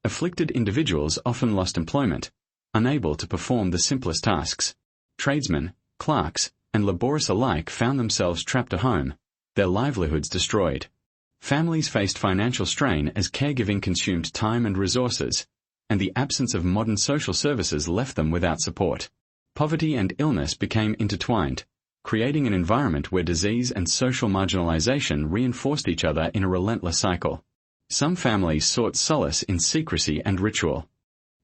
Afflicted individuals often lost employment, unable to perform the simplest tasks. Tradesmen, clerks, and laborious alike found themselves trapped at home, their livelihoods destroyed. Families faced financial strain as caregiving consumed time and resources, and the absence of modern social services left them without support. Poverty and illness became intertwined, creating an environment where disease and social marginalization reinforced each other in a relentless cycle. Some families sought solace in secrecy and ritual.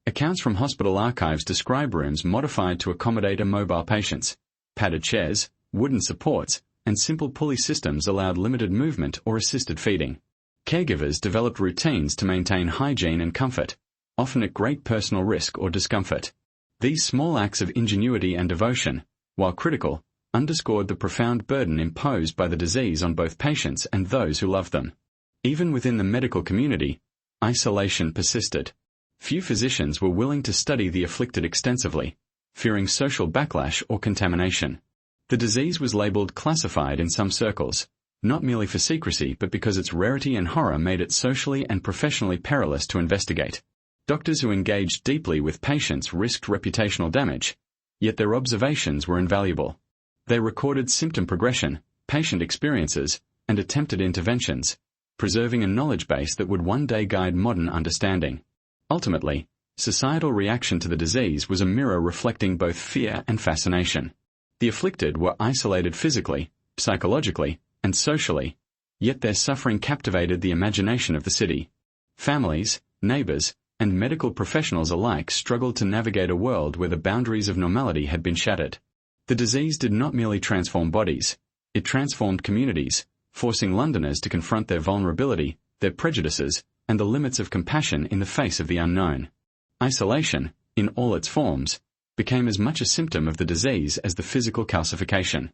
Accounts from hospital archives describe rooms modified to accommodate immobile patients. Padded chairs, wooden supports, and simple pulley systems allowed limited movement or assisted feeding. Caregivers developed routines to maintain hygiene and comfort, often at great personal risk or discomfort. These small acts of ingenuity and devotion, while critical, underscored the profound burden imposed by the disease on both patients and those who loved them. Even within the medical community, isolation persisted. Few physicians were willing to study the afflicted extensively, fearing social backlash or contamination. The disease was labeled classified in some circles, not merely for secrecy but because its rarity and horror made it socially and professionally perilous to investigate. Doctors who engaged deeply with patients risked reputational damage, yet their observations were invaluable. They recorded symptom progression, patient experiences, and attempted interventions, preserving a knowledge base that would one day guide modern understanding. Ultimately, societal reaction to the disease was a mirror reflecting both fear and fascination. The afflicted were isolated physically, psychologically, and socially, yet their suffering captivated the imagination of the city. Families, neighbors, and medical professionals alike struggled to navigate a world where the boundaries of normality had been shattered. The disease did not merely transform bodies, it transformed communities, forcing Londoners to confront their vulnerability, their prejudices, and the limits of compassion in the face of the unknown. Isolation, in all its forms, became as much a symptom of the disease as the physical calcification.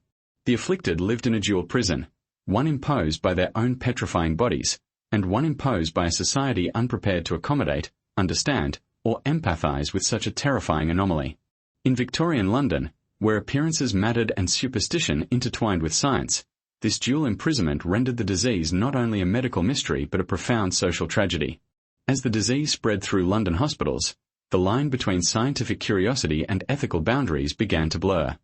The afflicted lived in a dual prison, one imposed by their own petrifying bodies, and one imposed by a society unprepared to accommodate, understand, or empathize with such a terrifying anomaly. In Victorian London, where appearances mattered and superstition intertwined with science, this dual imprisonment rendered the disease not only a medical mystery but a profound social tragedy. As the disease spread through London hospitals, the line between scientific curiosity and ethical boundaries began to blur.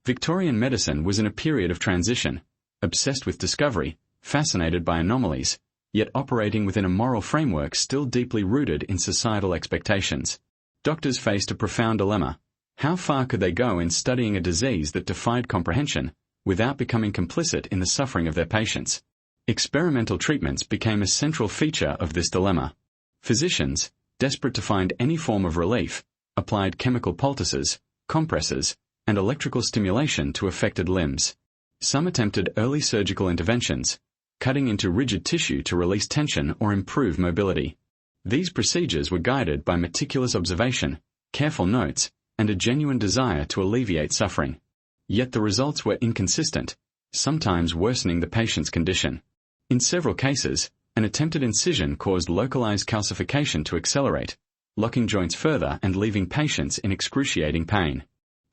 Victorian medicine was in a period of transition, obsessed with discovery, fascinated by anomalies, yet operating within a moral framework still deeply rooted in societal expectations. Doctors faced a profound dilemma. How far could they go in studying a disease that defied comprehension, without becoming complicit in the suffering of their patients? Experimental treatments became a central feature of this dilemma. Physicians, desperate to find any form of relief, applied chemical poultices, compresses, and electrical stimulation to affected limbs. Some attempted early surgical interventions, cutting into rigid tissue to release tension or improve mobility. These procedures were guided by meticulous observation, careful notes, and a genuine desire to alleviate suffering. Yet the results were inconsistent, sometimes worsening the patient's condition. In several cases, an attempted incision caused localized calcification to accelerate, locking joints further and leaving patients in excruciating pain.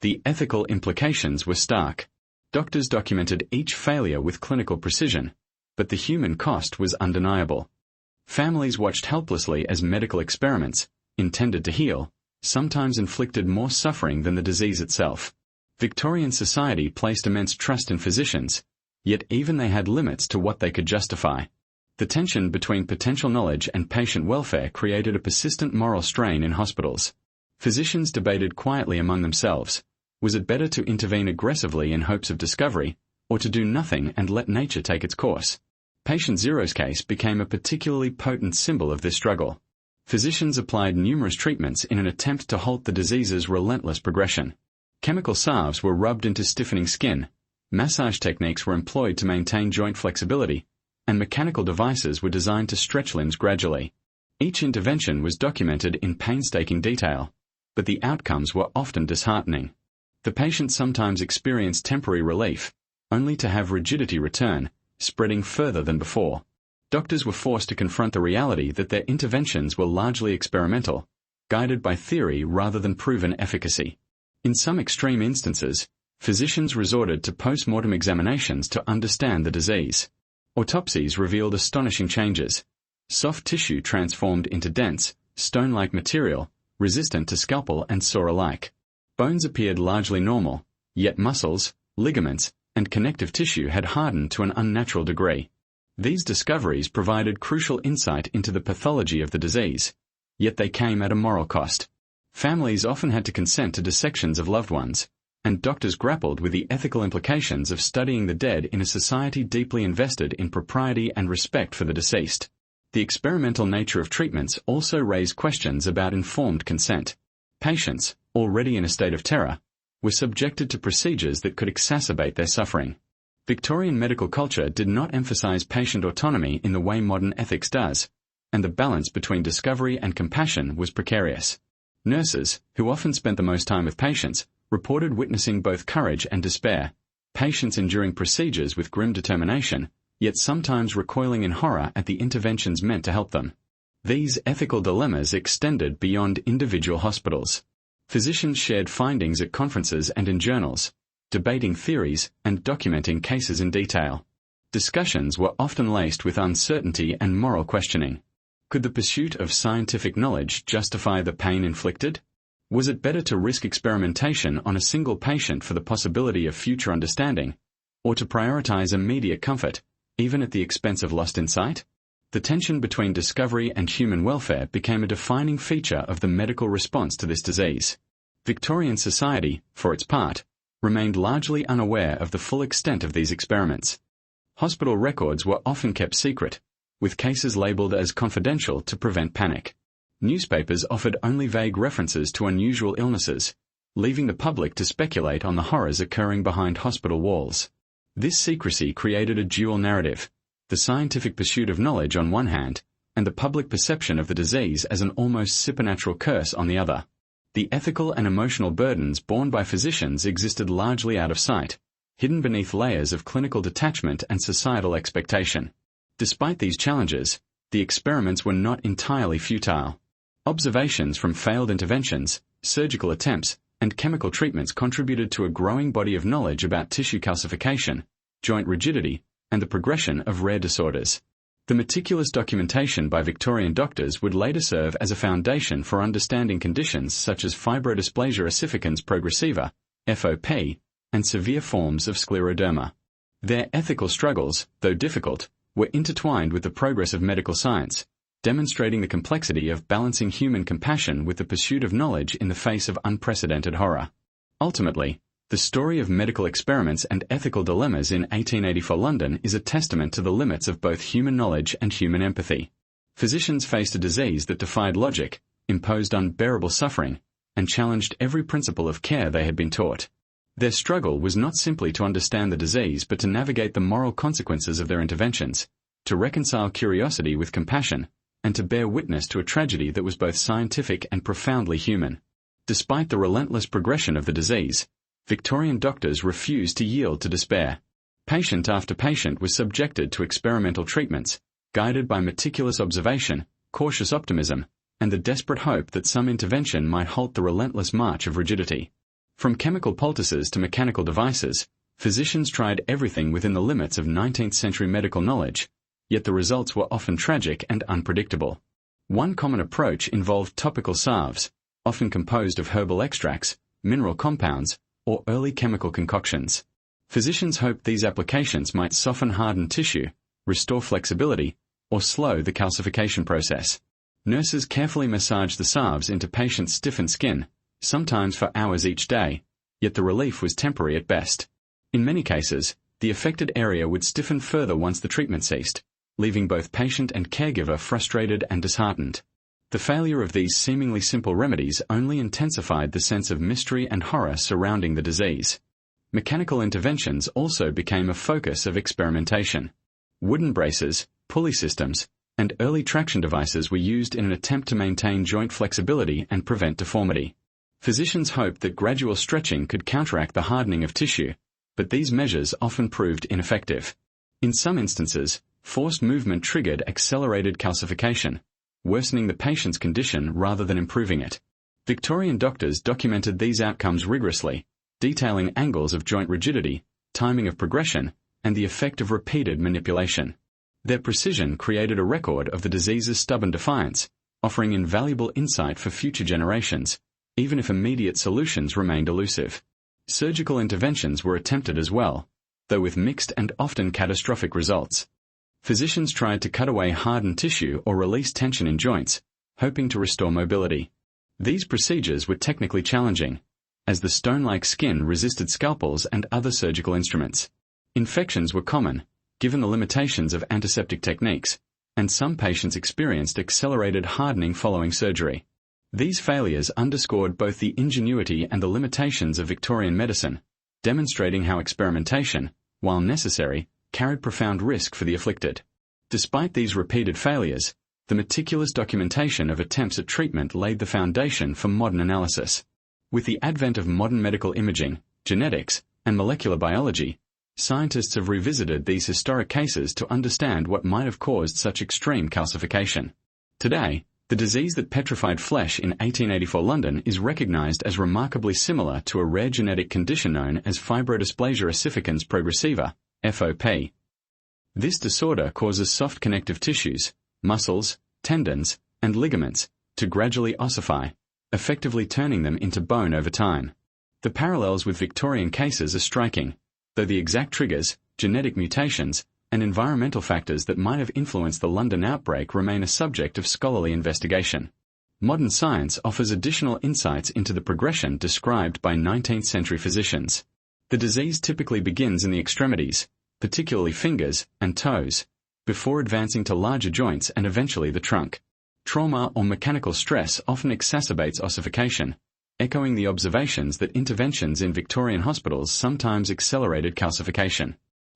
The ethical implications were stark. Doctors documented each failure with clinical precision, but the human cost was undeniable. Families watched helplessly as medical experiments, intended to heal, sometimes inflicted more suffering than the disease itself. Victorian society placed immense trust in physicians, yet even they had limits to what they could justify. The tension between potential knowledge and patient welfare created a persistent moral strain in hospitals. Physicians debated quietly among themselves. Was it better to intervene aggressively in hopes of discovery, or to do nothing and let nature take its course? Patient Zero's case became a particularly potent symbol of this struggle. Physicians applied numerous treatments in an attempt to halt the disease's relentless progression. Chemical salves were rubbed into stiffening skin, massage techniques were employed to maintain joint flexibility, and mechanical devices were designed to stretch limbs gradually. Each intervention was documented in painstaking detail, but the outcomes were often disheartening. The patient sometimes experienced temporary relief, only to have rigidity return, spreading further than before. Doctors were forced to confront the reality that their interventions were largely experimental, guided by theory rather than proven efficacy. In some extreme instances, physicians resorted to post-mortem examinations to understand the disease. Autopsies revealed astonishing changes. Soft tissue transformed into dense, stone-like material, resistant to scalpel and saw alike. Bones appeared largely normal, yet muscles, ligaments, and connective tissue had hardened to an unnatural degree. These discoveries provided crucial insight into the pathology of the disease, yet they came at a moral cost. Families often had to consent to dissections of loved ones, and doctors grappled with the ethical implications of studying the dead in a society deeply invested in propriety and respect for the deceased. The experimental nature of treatments also raised questions about informed consent. Patients, already in a state of terror, were subjected to procedures that could exacerbate their suffering. Victorian medical culture did not emphasize patient autonomy in the way modern ethics does, and the balance between discovery and compassion was precarious. Nurses, who often spent the most time with patients, reported witnessing both courage and despair, patients enduring procedures with grim determination, yet sometimes recoiling in horror at the interventions meant to help them. These ethical dilemmas extended beyond individual hospitals. Physicians shared findings at conferences and in journals, debating theories and documenting cases in detail. Discussions were often laced with uncertainty and moral questioning. Could the pursuit of scientific knowledge justify the pain inflicted? Was it better to risk experimentation on a single patient for the possibility of future understanding, or to prioritize immediate comfort, even at the expense of lost insight? The tension between discovery and human welfare became a defining feature of the medical response to this disease. Victorian society, for its part, remained largely unaware of the full extent of these experiments. Hospital records were often kept secret, with cases labeled as confidential to prevent panic. Newspapers offered only vague references to unusual illnesses, leaving the public to speculate on the horrors occurring behind hospital walls. This secrecy created a dual narrative: the scientific pursuit of knowledge on one hand, and the public perception of the disease as an almost supernatural curse on the other. The ethical and emotional burdens borne by physicians existed largely out of sight, hidden beneath layers of clinical detachment and societal expectation. Despite these challenges, the experiments were not entirely futile. Observations from failed interventions, surgical attempts, and chemical treatments contributed to a growing body of knowledge about tissue calcification, joint rigidity, and the progression of rare disorders. The meticulous documentation by Victorian doctors would later serve as a foundation for understanding conditions such as fibrodysplasia ossificans progressiva, FOP, and severe forms of scleroderma. Their ethical struggles, though difficult, were intertwined with the progress of medical science, demonstrating the complexity of balancing human compassion with the pursuit of knowledge in the face of unprecedented horror. Ultimately, the story of medical experiments and ethical dilemmas in 1884 London is a testament to the limits of both human knowledge and human empathy. Physicians faced a disease that defied logic, imposed unbearable suffering, and challenged every principle of care they had been taught. Their struggle was not simply to understand the disease but to navigate the moral consequences of their interventions, to reconcile curiosity with compassion, and to bear witness to a tragedy that was both scientific and profoundly human. Despite the relentless progression of the disease, Victorian doctors refused to yield to despair. Patient after patient was subjected to experimental treatments, guided by meticulous observation, cautious optimism, and the desperate hope that some intervention might halt the relentless march of rigidity. From chemical poultices to mechanical devices, physicians tried everything within the limits of 19th century medical knowledge, yet the results were often tragic and unpredictable. One common approach involved topical salves, often composed of herbal extracts, mineral compounds, or early chemical concoctions. Physicians hoped these applications might soften hardened tissue, restore flexibility, or slow the calcification process. Nurses carefully massaged the salves into patients' stiffened skin, sometimes for hours each day, yet the relief was temporary at best. In many cases, the affected area would stiffen further once the treatment ceased, leaving both patient and caregiver frustrated and disheartened. The failure of these seemingly simple remedies only intensified the sense of mystery and horror surrounding the disease. Mechanical interventions also became a focus of experimentation. Wooden braces, pulley systems, and early traction devices were used in an attempt to maintain joint flexibility and prevent deformity. Physicians hoped that gradual stretching could counteract the hardening of tissue, but these measures often proved ineffective. In some instances, forced movement triggered accelerated calcification, worsening the patient's condition rather than improving it. Victorian doctors documented these outcomes rigorously, detailing angles of joint rigidity, timing of progression, and the effect of repeated manipulation. Their precision created a record of the disease's stubborn defiance, offering invaluable insight for future generations, even if immediate solutions remained elusive. Surgical interventions were attempted as well, though with mixed and often catastrophic results. Physicians tried to cut away hardened tissue or release tension in joints, hoping to restore mobility. These procedures were technically challenging, as the stone-like skin resisted scalpels and other surgical instruments. Infections were common, given the limitations of antiseptic techniques, and some patients experienced accelerated hardening following surgery. These failures underscored both the ingenuity and the limitations of Victorian medicine, demonstrating how experimentation, while necessary, carried profound risk for the afflicted. Despite these repeated failures, the meticulous documentation of attempts at treatment laid the foundation for modern analysis. With the advent of modern medical imaging, genetics, and molecular biology, scientists have revisited these historic cases to understand what might have caused such extreme calcification. Today, the disease that petrified flesh in 1884 London is recognized as remarkably similar to a rare genetic condition known as fibrodysplasia ossificans progressiva, FOP. This disorder causes soft connective tissues, muscles, tendons, and ligaments to gradually ossify, effectively turning them into bone over time. The parallels with Victorian cases are striking, though the exact triggers, genetic mutations, and environmental factors that might have influenced the London outbreak remain a subject of scholarly investigation. Modern science offers additional insights into the progression described by 19th century physicians. The disease typically begins in the extremities, particularly fingers and toes, before advancing to larger joints and eventually the trunk. Trauma or mechanical stress often exacerbates ossification, echoing the observations that interventions in Victorian hospitals sometimes accelerated calcification.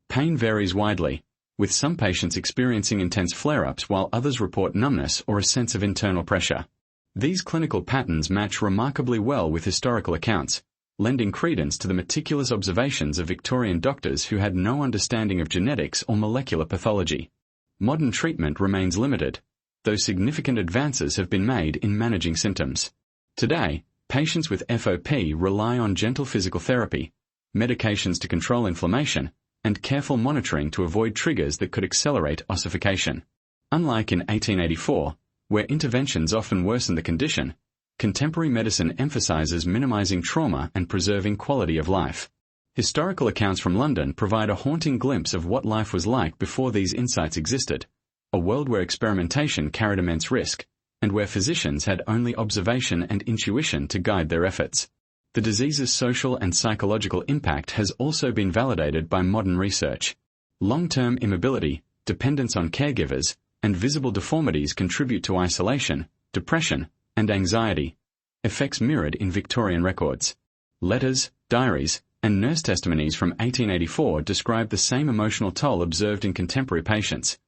Pain varies widely, with some patients experiencing intense flare-ups while others report numbness or a sense of internal pressure. These clinical patterns match remarkably well with historical accounts, lending credence to the meticulous observations of Victorian doctors who had no understanding of genetics or molecular pathology. Modern treatment remains limited, though significant advances have been made in managing symptoms. Today, patients with FOP rely on gentle physical therapy, medications to control inflammation, and careful monitoring to avoid triggers that could accelerate ossification. Unlike in 1884, where interventions often worsen the condition, contemporary medicine emphasizes minimizing trauma and preserving quality of life. Historical accounts from London provide a haunting glimpse of what life was like before these insights existed, a world where experimentation carried immense risk, and where physicians had only observation and intuition to guide their efforts. The disease's social and psychological impact has also been validated by modern research. Long-term immobility, dependence on caregivers, and visible deformities contribute to isolation, depression, and anxiety, effects mirrored in Victorian records. Letters, diaries, and nurse testimonies from 1884 describe the same emotional toll observed in contemporary patients.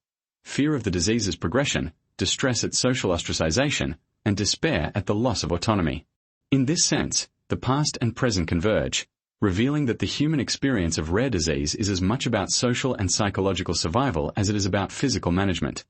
Fear of the disease's progression, distress at social ostracization, and despair at the loss of autonomy. In this sense, the past and present converge, revealing that the human experience of rare disease is as much about social and psychological survival as it is about physical management.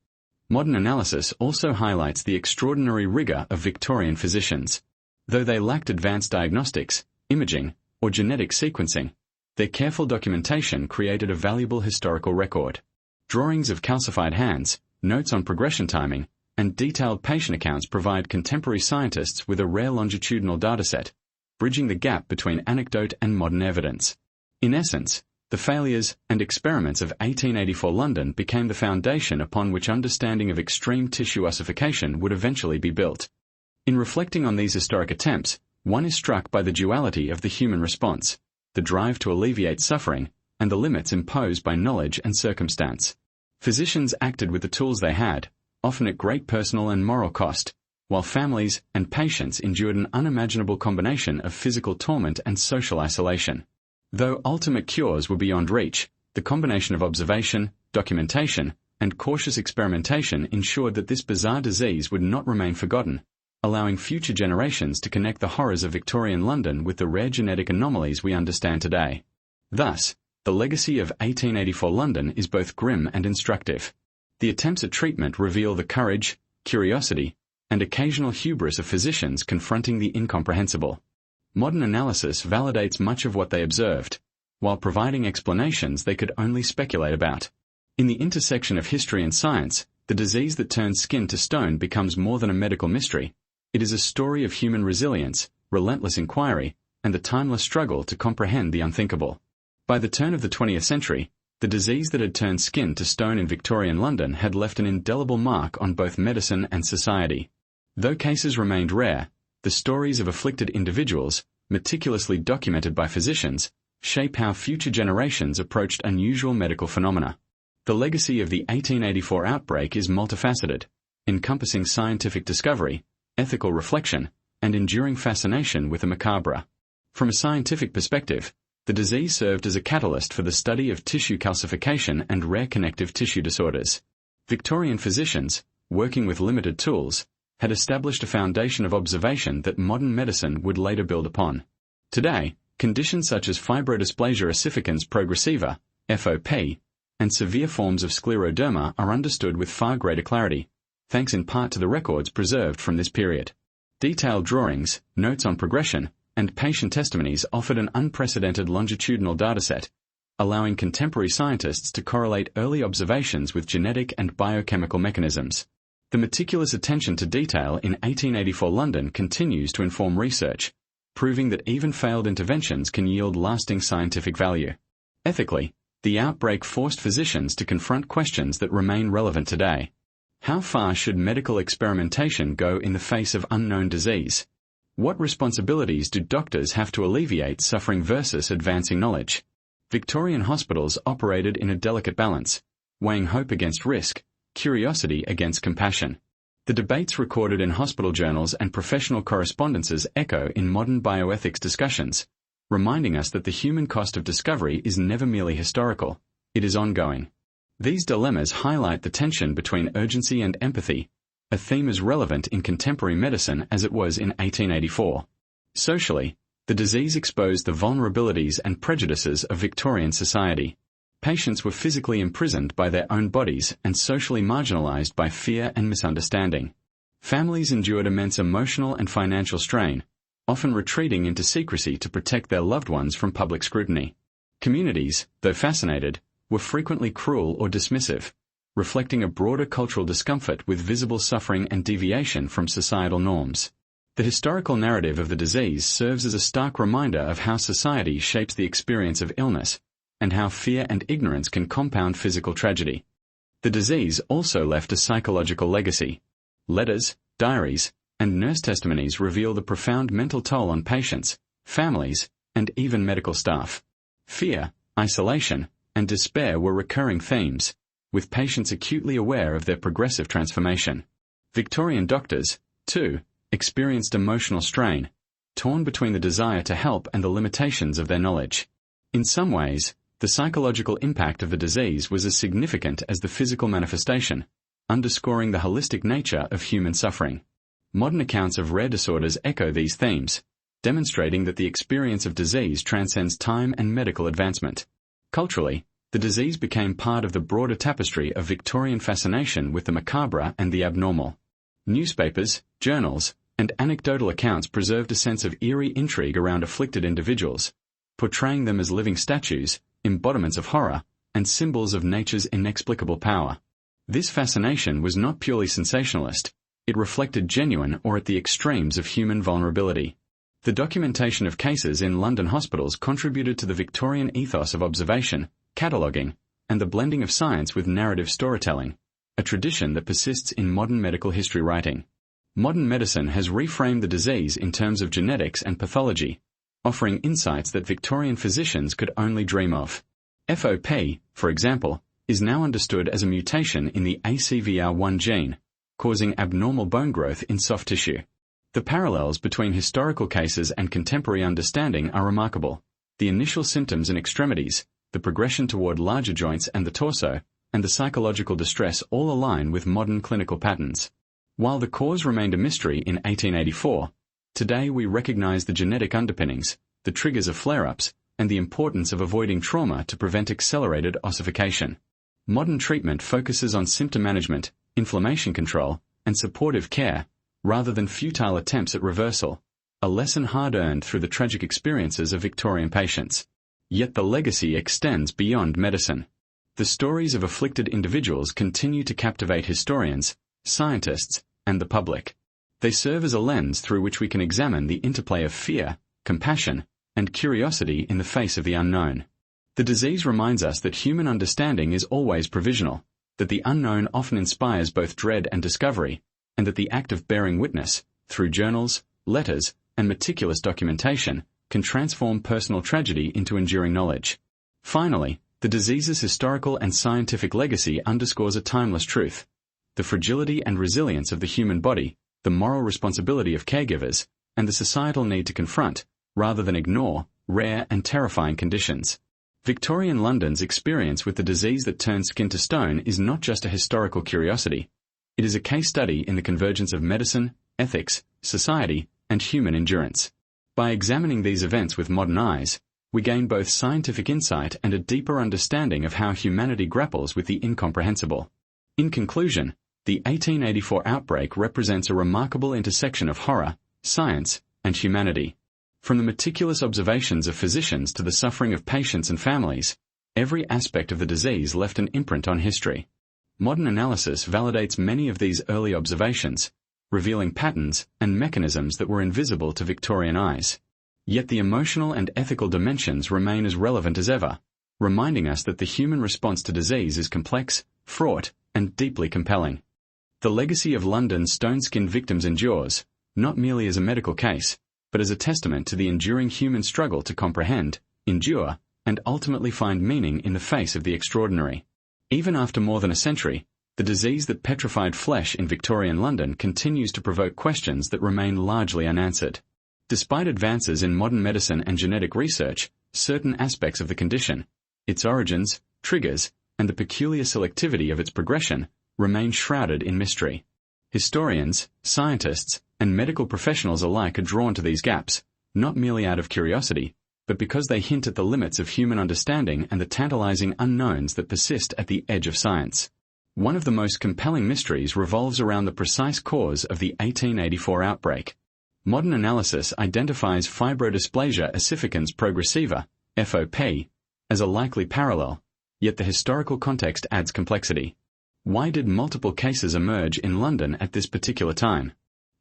Modern analysis also highlights the extraordinary rigor of Victorian physicians. Though they lacked advanced diagnostics, imaging, or genetic sequencing, their careful documentation created a valuable historical record. Drawings of calcified hands, notes on progression timing, and detailed patient accounts provide contemporary scientists with a rare longitudinal dataset, bridging the gap between anecdote and modern evidence. In essence, the failures and experiments of 1884 London became the foundation upon which understanding of extreme tissue ossification would eventually be built. In reflecting on these historic attempts, one is struck by the duality of the human response, the drive to alleviate suffering, and the limits imposed by knowledge and circumstance. Physicians acted with the tools they had, often at great personal and moral cost, while families and patients endured an unimaginable combination of physical torment and social isolation. Though ultimate cures were beyond reach, the combination of observation, documentation, and cautious experimentation ensured that this bizarre disease would not remain forgotten, allowing future generations to connect the horrors of Victorian London with the rare genetic anomalies we understand today. Thus, the legacy of 1884 London is both grim and instructive. The attempts at treatment reveal the courage, curiosity, and occasional hubris of physicians confronting the incomprehensible. Modern analysis validates much of what they observed, while providing explanations they could only speculate about. In the intersection of history and science, the disease that turns skin to stone becomes more than a medical mystery. It is a story of human resilience, relentless inquiry, and the timeless struggle to comprehend the unthinkable. By the turn of the 20th century, the disease that had turned skin to stone in Victorian London had left an indelible mark on both medicine and society. Though cases remained rare, the stories of afflicted individuals, meticulously documented by physicians, shape how future generations approached unusual medical phenomena. The legacy of the 1884 outbreak is multifaceted, encompassing scientific discovery, ethical reflection, and enduring fascination with the macabre. From a scientific perspective, the disease served as a catalyst for the study of tissue calcification and rare connective tissue disorders. Victorian physicians, working with limited tools, had established a foundation of observation that modern medicine would later build upon. Today, conditions such as fibrodysplasia ossificans progressiva, FOP, and severe forms of scleroderma are understood with far greater clarity, thanks in part to the records preserved from this period. Detailed drawings, notes on progression, and patient testimonies offered an unprecedented longitudinal dataset, allowing contemporary scientists to correlate early observations with genetic and biochemical mechanisms. The meticulous attention to detail in 1884 London continues to inform research, proving that even failed interventions can yield lasting scientific value. Ethically, the outbreak forced physicians to confront questions that remain relevant today. How far should medical experimentation go in the face of unknown disease? What responsibilities do doctors have to alleviate suffering versus advancing knowledge? Victorian hospitals operated in a delicate balance, weighing hope against risk, curiosity against compassion. The debates recorded in hospital journals and professional correspondences echo in modern bioethics discussions, reminding us that the human cost of discovery is never merely historical, it is ongoing. These dilemmas highlight the tension between urgency and empathy, a theme as relevant in contemporary medicine as it was in 1884. Socially, the disease exposed the vulnerabilities and prejudices of Victorian society. Patients were physically imprisoned by their own bodies and socially marginalized by fear and misunderstanding. Families endured immense emotional and financial strain, often retreating into secrecy to protect their loved ones from public scrutiny. Communities, though fascinated, were frequently cruel or dismissive, reflecting a broader cultural discomfort with visible suffering and deviation from societal norms. The historical narrative of the disease serves as a stark reminder of how society shapes the experience of illness, and how fear and ignorance can compound physical tragedy. The disease also left a psychological legacy. Letters, diaries, and nurse testimonies reveal the profound mental toll on patients, families, and even medical staff. Fear, isolation, and despair were recurring themes, with patients acutely aware of their progressive transformation. Victorian doctors, too, experienced emotional strain, torn between the desire to help and the limitations of their knowledge. In some ways, the psychological impact of the disease was as significant as the physical manifestation, underscoring the holistic nature of human suffering. Modern accounts of rare disorders echo these themes, demonstrating that the experience of disease transcends time and medical advancement. Culturally, the disease became part of the broader tapestry of Victorian fascination with the macabre and the abnormal. Newspapers, journals, and anecdotal accounts preserved a sense of eerie intrigue around afflicted individuals, portraying them as living statues, embodiments of horror, and symbols of nature's inexplicable power. This fascination was not purely sensationalist, it reflected genuine or at the extremes of human vulnerability. The documentation of cases in London hospitals contributed to the Victorian ethos of observation, cataloguing, and the blending of science with narrative storytelling, a tradition that persists in modern medical history writing. Modern medicine has reframed the disease in terms of genetics and pathology, offering insights that Victorian physicians could only dream of. FOP, for example, is now understood as a mutation in the ACVR1 gene, causing abnormal bone growth in soft tissue. The parallels between historical cases and contemporary understanding are remarkable. The initial symptoms in extremities, the progression toward larger joints and the torso, and the psychological distress all align with modern clinical patterns. While the cause remained a mystery in 1884, today we recognize the genetic underpinnings, the triggers of flare-ups, and the importance of avoiding trauma to prevent accelerated ossification. Modern treatment focuses on symptom management, inflammation control, and supportive care, rather than futile attempts at reversal, a lesson hard-earned through the tragic experiences of Victorian patients. Yet the legacy extends beyond medicine. The stories of afflicted individuals continue to captivate historians, scientists, and the public. They serve as a lens through which we can examine the interplay of fear, compassion, and curiosity in the face of the unknown. The disease reminds us that human understanding is always provisional, that the unknown often inspires both dread and discovery, and that the act of bearing witness, through journals, letters, and meticulous documentation, can transform personal tragedy into enduring knowledge. Finally, the disease's historical and scientific legacy underscores a timeless truth: the fragility and resilience of the human body, the moral responsibility of caregivers, and the societal need to confront, rather than ignore, rare and terrifying conditions. Victorian London's experience with the disease that turned skin to stone is not just a historical curiosity. It is a case study in the convergence of medicine, ethics, society, and human endurance. By examining these events with modern eyes, we gain both scientific insight and a deeper understanding of how humanity grapples with the incomprehensible. In conclusion, the 1884 outbreak represents a remarkable intersection of horror, science, and humanity. From the meticulous observations of physicians to the suffering of patients and families, every aspect of the disease left an imprint on history. Modern analysis validates many of these early observations, revealing patterns and mechanisms that were invisible to Victorian eyes. Yet the emotional and ethical dimensions remain as relevant as ever, reminding us that the human response to disease is complex, fraught, and deeply compelling. The legacy of London's stone-skinned victims endures, not merely as a medical case, but as a testament to the enduring human struggle to comprehend, endure, and ultimately find meaning in the face of the extraordinary. Even after more than a century, the disease that petrified flesh in Victorian London continues to provoke questions that remain largely unanswered. Despite advances in modern medicine and genetic research, certain aspects of the condition, its origins, triggers, and the peculiar selectivity of its progression, remain shrouded in mystery. Historians, scientists, and medical professionals alike are drawn to these gaps, not merely out of curiosity, but because they hint at the limits of human understanding and the tantalizing unknowns that persist at the edge of science. One of the most compelling mysteries revolves around the precise cause of the 1884 outbreak. Modern analysis identifies fibrodysplasia ossificans progressiva, FOP, as a likely parallel, yet the historical context adds complexity. Why did multiple cases emerge in London at this particular time?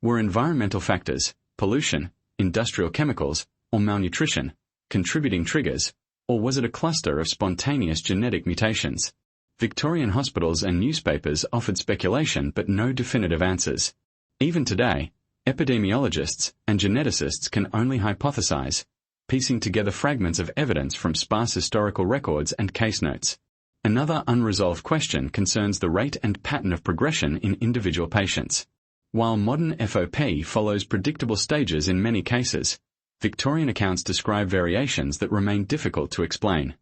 Were environmental factors, pollution, industrial chemicals, or malnutrition, contributing triggers, or was it a cluster of spontaneous genetic mutations? Victorian hospitals and newspapers offered speculation but no definitive answers. Even today, epidemiologists and geneticists can only hypothesize, piecing together fragments of evidence from sparse historical records and case notes. Another unresolved question concerns the rate and pattern of progression in individual patients. While modern FOP follows predictable stages in many cases, Victorian accounts describe variations that remain difficult to explain.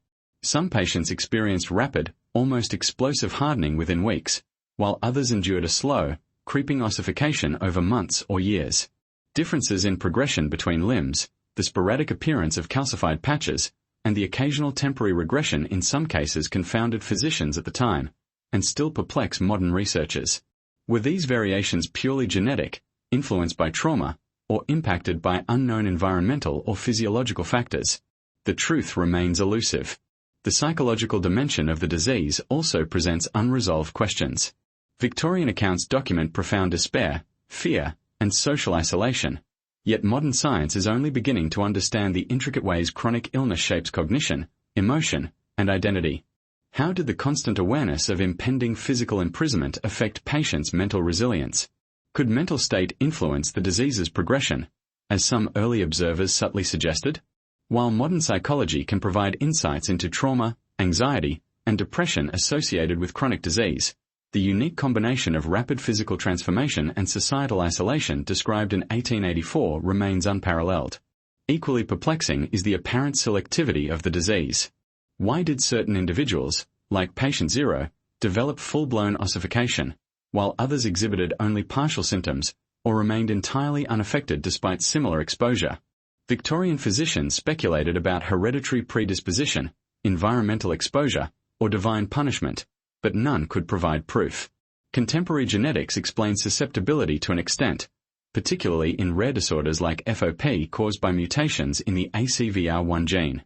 Some patients experienced rapid, almost explosive hardening within weeks, while others endured a slow, creeping ossification over months or years. Differences in progression between limbs, the sporadic appearance of calcified patches, and the occasional temporary regression in some cases confounded physicians at the time, and still perplex modern researchers. Were these variations purely genetic, influenced by trauma, or impacted by unknown environmental or physiological factors? The truth remains elusive. The psychological dimension of the disease also presents unresolved questions. Victorian accounts document profound despair, fear, and social isolation. Yet modern science is only beginning to understand the intricate ways chronic illness shapes cognition, emotion, and identity. How did the constant awareness of impending physical imprisonment affect patients' mental resilience? Could mental state influence the disease's progression, as some early observers subtly suggested? While modern psychology can provide insights into trauma, anxiety, and depression associated with chronic disease, the unique combination of rapid physical transformation and societal isolation described in 1884 remains unparalleled. Equally perplexing is the apparent selectivity of the disease. Why did certain individuals, like patient 0, develop full-blown ossification, while others exhibited only partial symptoms, or remained entirely unaffected despite similar exposure? Victorian physicians speculated about hereditary predisposition, environmental exposure, or divine punishment, but none could provide proof. Contemporary genetics explains susceptibility to an extent, particularly in rare disorders like FOP caused by mutations in the ACVR1 gene.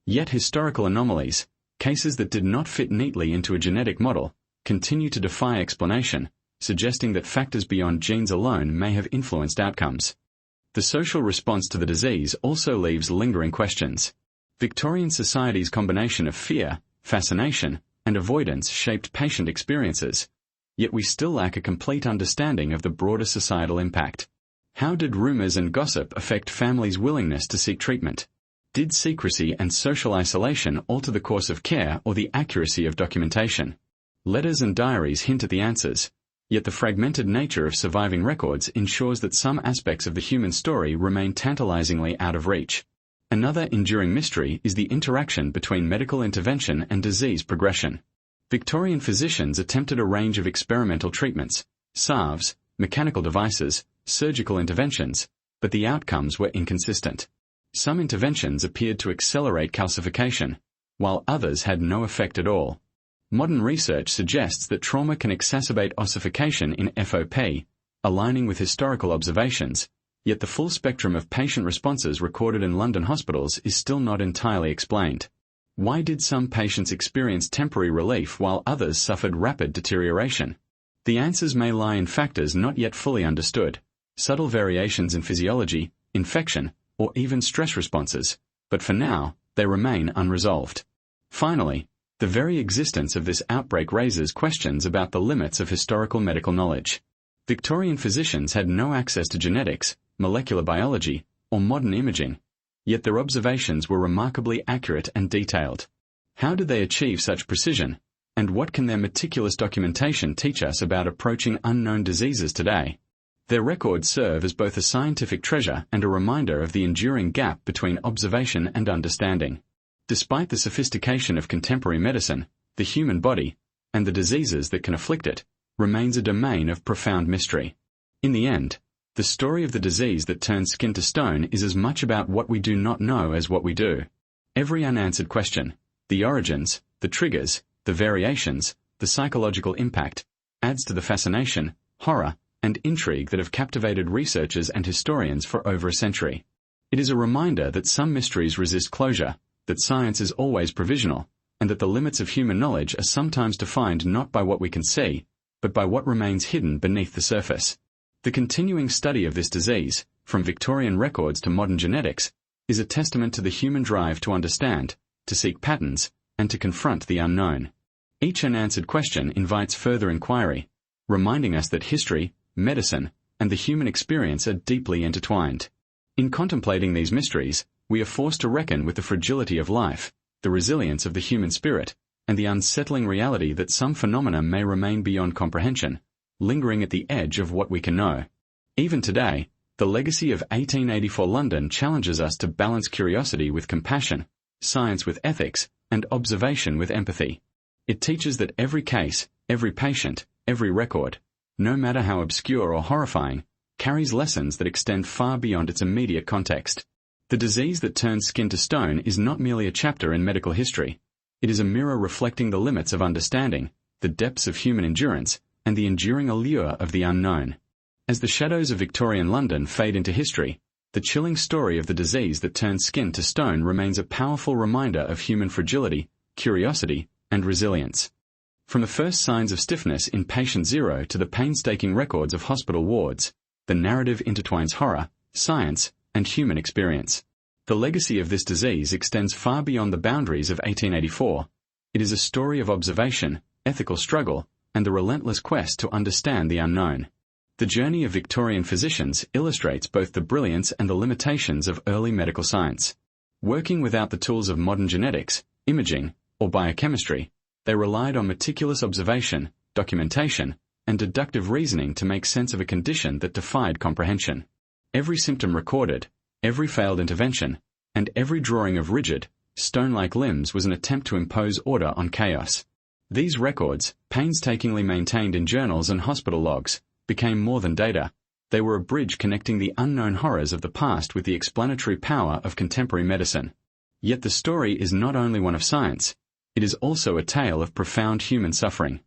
Yet historical anomalies, cases that did not fit neatly into a genetic model, continue to defy explanation, suggesting that factors beyond genes alone may have influenced outcomes. The social response to the disease also leaves lingering questions. Victorian society's combination of fear, fascination, and avoidance shaped patient experiences, yet we still lack a complete understanding of the broader societal impact. How did rumors and gossip affect families' willingness to seek treatment? Did secrecy and social isolation alter the course of care or the accuracy of documentation? Letters and diaries hint at the answers, yet the fragmented nature of surviving records ensures that some aspects of the human story remain tantalizingly out of reach. Another enduring mystery is the interaction between medical intervention and disease progression. Victorian physicians attempted a range of experimental treatments, salves, mechanical devices, surgical interventions, but the outcomes were inconsistent. Some interventions appeared to accelerate calcification, while others had no effect at all. Modern research suggests that trauma can exacerbate ossification in FOP, aligning with historical observations, yet the full spectrum of patient responses recorded in London hospitals is still not entirely explained. Why did some patients experience temporary relief while others suffered rapid deterioration? The answers may lie in factors not yet fully understood, subtle variations in physiology, infection, or even stress responses, but for now, they remain unresolved. Finally, the very existence of this outbreak raises questions about the limits of historical medical knowledge. Victorian physicians had no access to genetics, molecular biology, or modern imaging, yet their observations were remarkably accurate and detailed. How did they achieve such precision, and what can their meticulous documentation teach us about approaching unknown diseases today? Their records serve as both a scientific treasure and a reminder of the enduring gap between observation and understanding. Despite the sophistication of contemporary medicine, the human body, and the diseases that can afflict it, remains a domain of profound mystery. In the end, the story of the disease that turns skin to stone is as much about what we do not know as what we do. Every unanswered question, the origins, the triggers, the variations, the psychological impact, adds to the fascination, horror, and intrigue that have captivated researchers and historians for over a century. It is a reminder that some mysteries resist closure, that science is always provisional, and that the limits of human knowledge are sometimes defined not by what we can see, but by what remains hidden beneath the surface. The continuing study of this disease, from Victorian records to modern genetics, is a testament to the human drive to understand, to seek patterns, and to confront the unknown. Each unanswered question invites further inquiry, reminding us that history, medicine, and the human experience are deeply intertwined. In contemplating these mysteries, we are forced to reckon with the fragility of life, the resilience of the human spirit, and the unsettling reality that some phenomena may remain beyond comprehension, lingering at the edge of what we can know. Even today, the legacy of 1884 London challenges us to balance curiosity with compassion, science with ethics, and observation with empathy. It teaches that every case, every patient, every record, no matter how obscure or horrifying, carries lessons that extend far beyond its immediate context. The disease that turned skin to stone is not merely a chapter in medical history. It is a mirror reflecting the limits of understanding, the depths of human endurance, and the enduring allure of the unknown. As the shadows of Victorian London fade into history, the chilling story of the disease that turned skin to stone remains a powerful reminder of human fragility, curiosity, and resilience. From the first signs of stiffness in patient zero to the painstaking records of hospital wards, the narrative intertwines horror, science, and human experience. The legacy of this disease extends far beyond the boundaries of 1884. It is a story of observation, ethical struggle, and the relentless quest to understand the unknown. The journey of Victorian physicians illustrates both the brilliance and the limitations of early medical science. Working without the tools of modern genetics, imaging, or biochemistry, they relied on meticulous observation, documentation, and deductive reasoning to make sense of a condition that defied comprehension. Every symptom recorded, every failed intervention, and every drawing of rigid, stone-like limbs was an attempt to impose order on chaos. These records, painstakingly maintained in journals and hospital logs, became more than data. They were a bridge connecting the unknown horrors of the past with the explanatory power of contemporary medicine. Yet the story is not only one of science, it is also a tale of profound human suffering.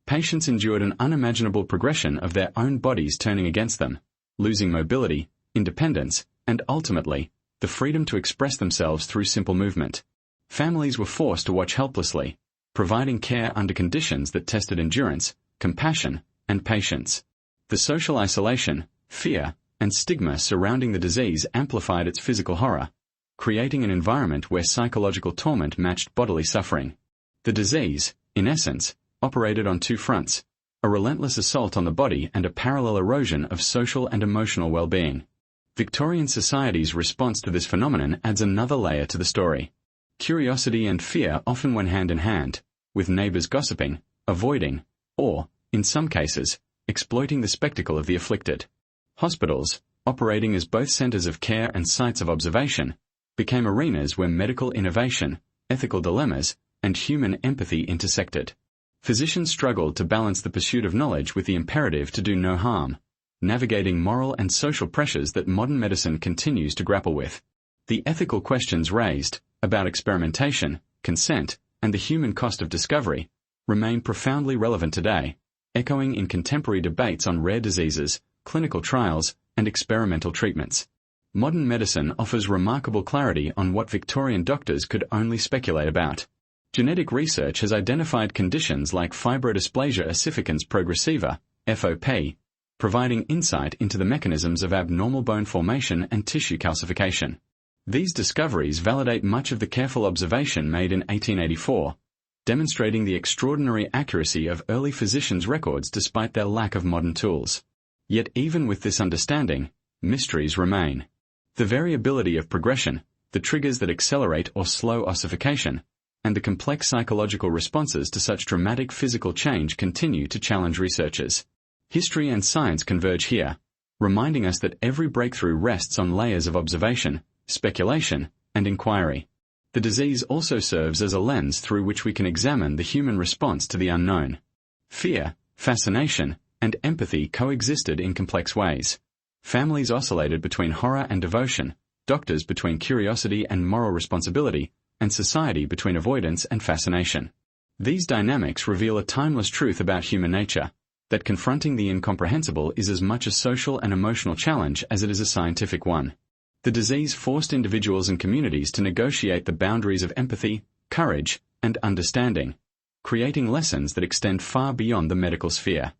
Patients endured an unimaginable progression of their own bodies turning against them, losing mobility, independence, and ultimately, the freedom to express themselves through simple movement. Families were forced to watch helplessly, providing care under conditions that tested endurance, compassion, and patience. The social isolation, fear, and stigma surrounding the disease amplified its physical horror, creating an environment where psychological torment matched bodily suffering. The disease, in essence, operated on two fronts, a relentless assault on the body and a parallel erosion of social and emotional well-being. Victorian society's response to this phenomenon adds another layer to the story. Curiosity and fear often went hand in hand, with neighbors gossiping, avoiding, or, in some cases, exploiting the spectacle of the afflicted. Hospitals, operating as both centers of care and sites of observation, became arenas where medical innovation, ethical dilemmas, and human empathy intersected. Physicians struggled to balance the pursuit of knowledge with the imperative to do no harm, navigating moral and social pressures that modern medicine continues to grapple with. The ethical questions raised, about experimentation, consent, and the human cost of discovery, remain profoundly relevant today, echoing in contemporary debates on rare diseases, clinical trials, and experimental treatments. Modern medicine offers remarkable clarity on what Victorian doctors could only speculate about. Genetic research has identified conditions like fibrodysplasia ossificans progressiva, FOP, providing insight into the mechanisms of abnormal bone formation and tissue calcification. These discoveries validate much of the careful observation made in 1884, demonstrating the extraordinary accuracy of early physicians' records despite their lack of modern tools. Yet even with this understanding, mysteries remain. The variability of progression, the triggers that accelerate or slow ossification, and the complex psychological responses to such dramatic physical change continue to challenge researchers. History and science converge here, reminding us that every breakthrough rests on layers of observation, speculation, and inquiry. The disease also serves as a lens through which we can examine the human response to the unknown. Fear, fascination, and empathy coexisted in complex ways. Families oscillated between horror and devotion, doctors between curiosity and moral responsibility, and society between avoidance and fascination. These dynamics reveal a timeless truth about human nature, that confronting the incomprehensible is as much a social and emotional challenge as it is a scientific one. The disease forced individuals and communities to negotiate the boundaries of empathy, courage, and understanding, creating lessons that extend far beyond the medical sphere.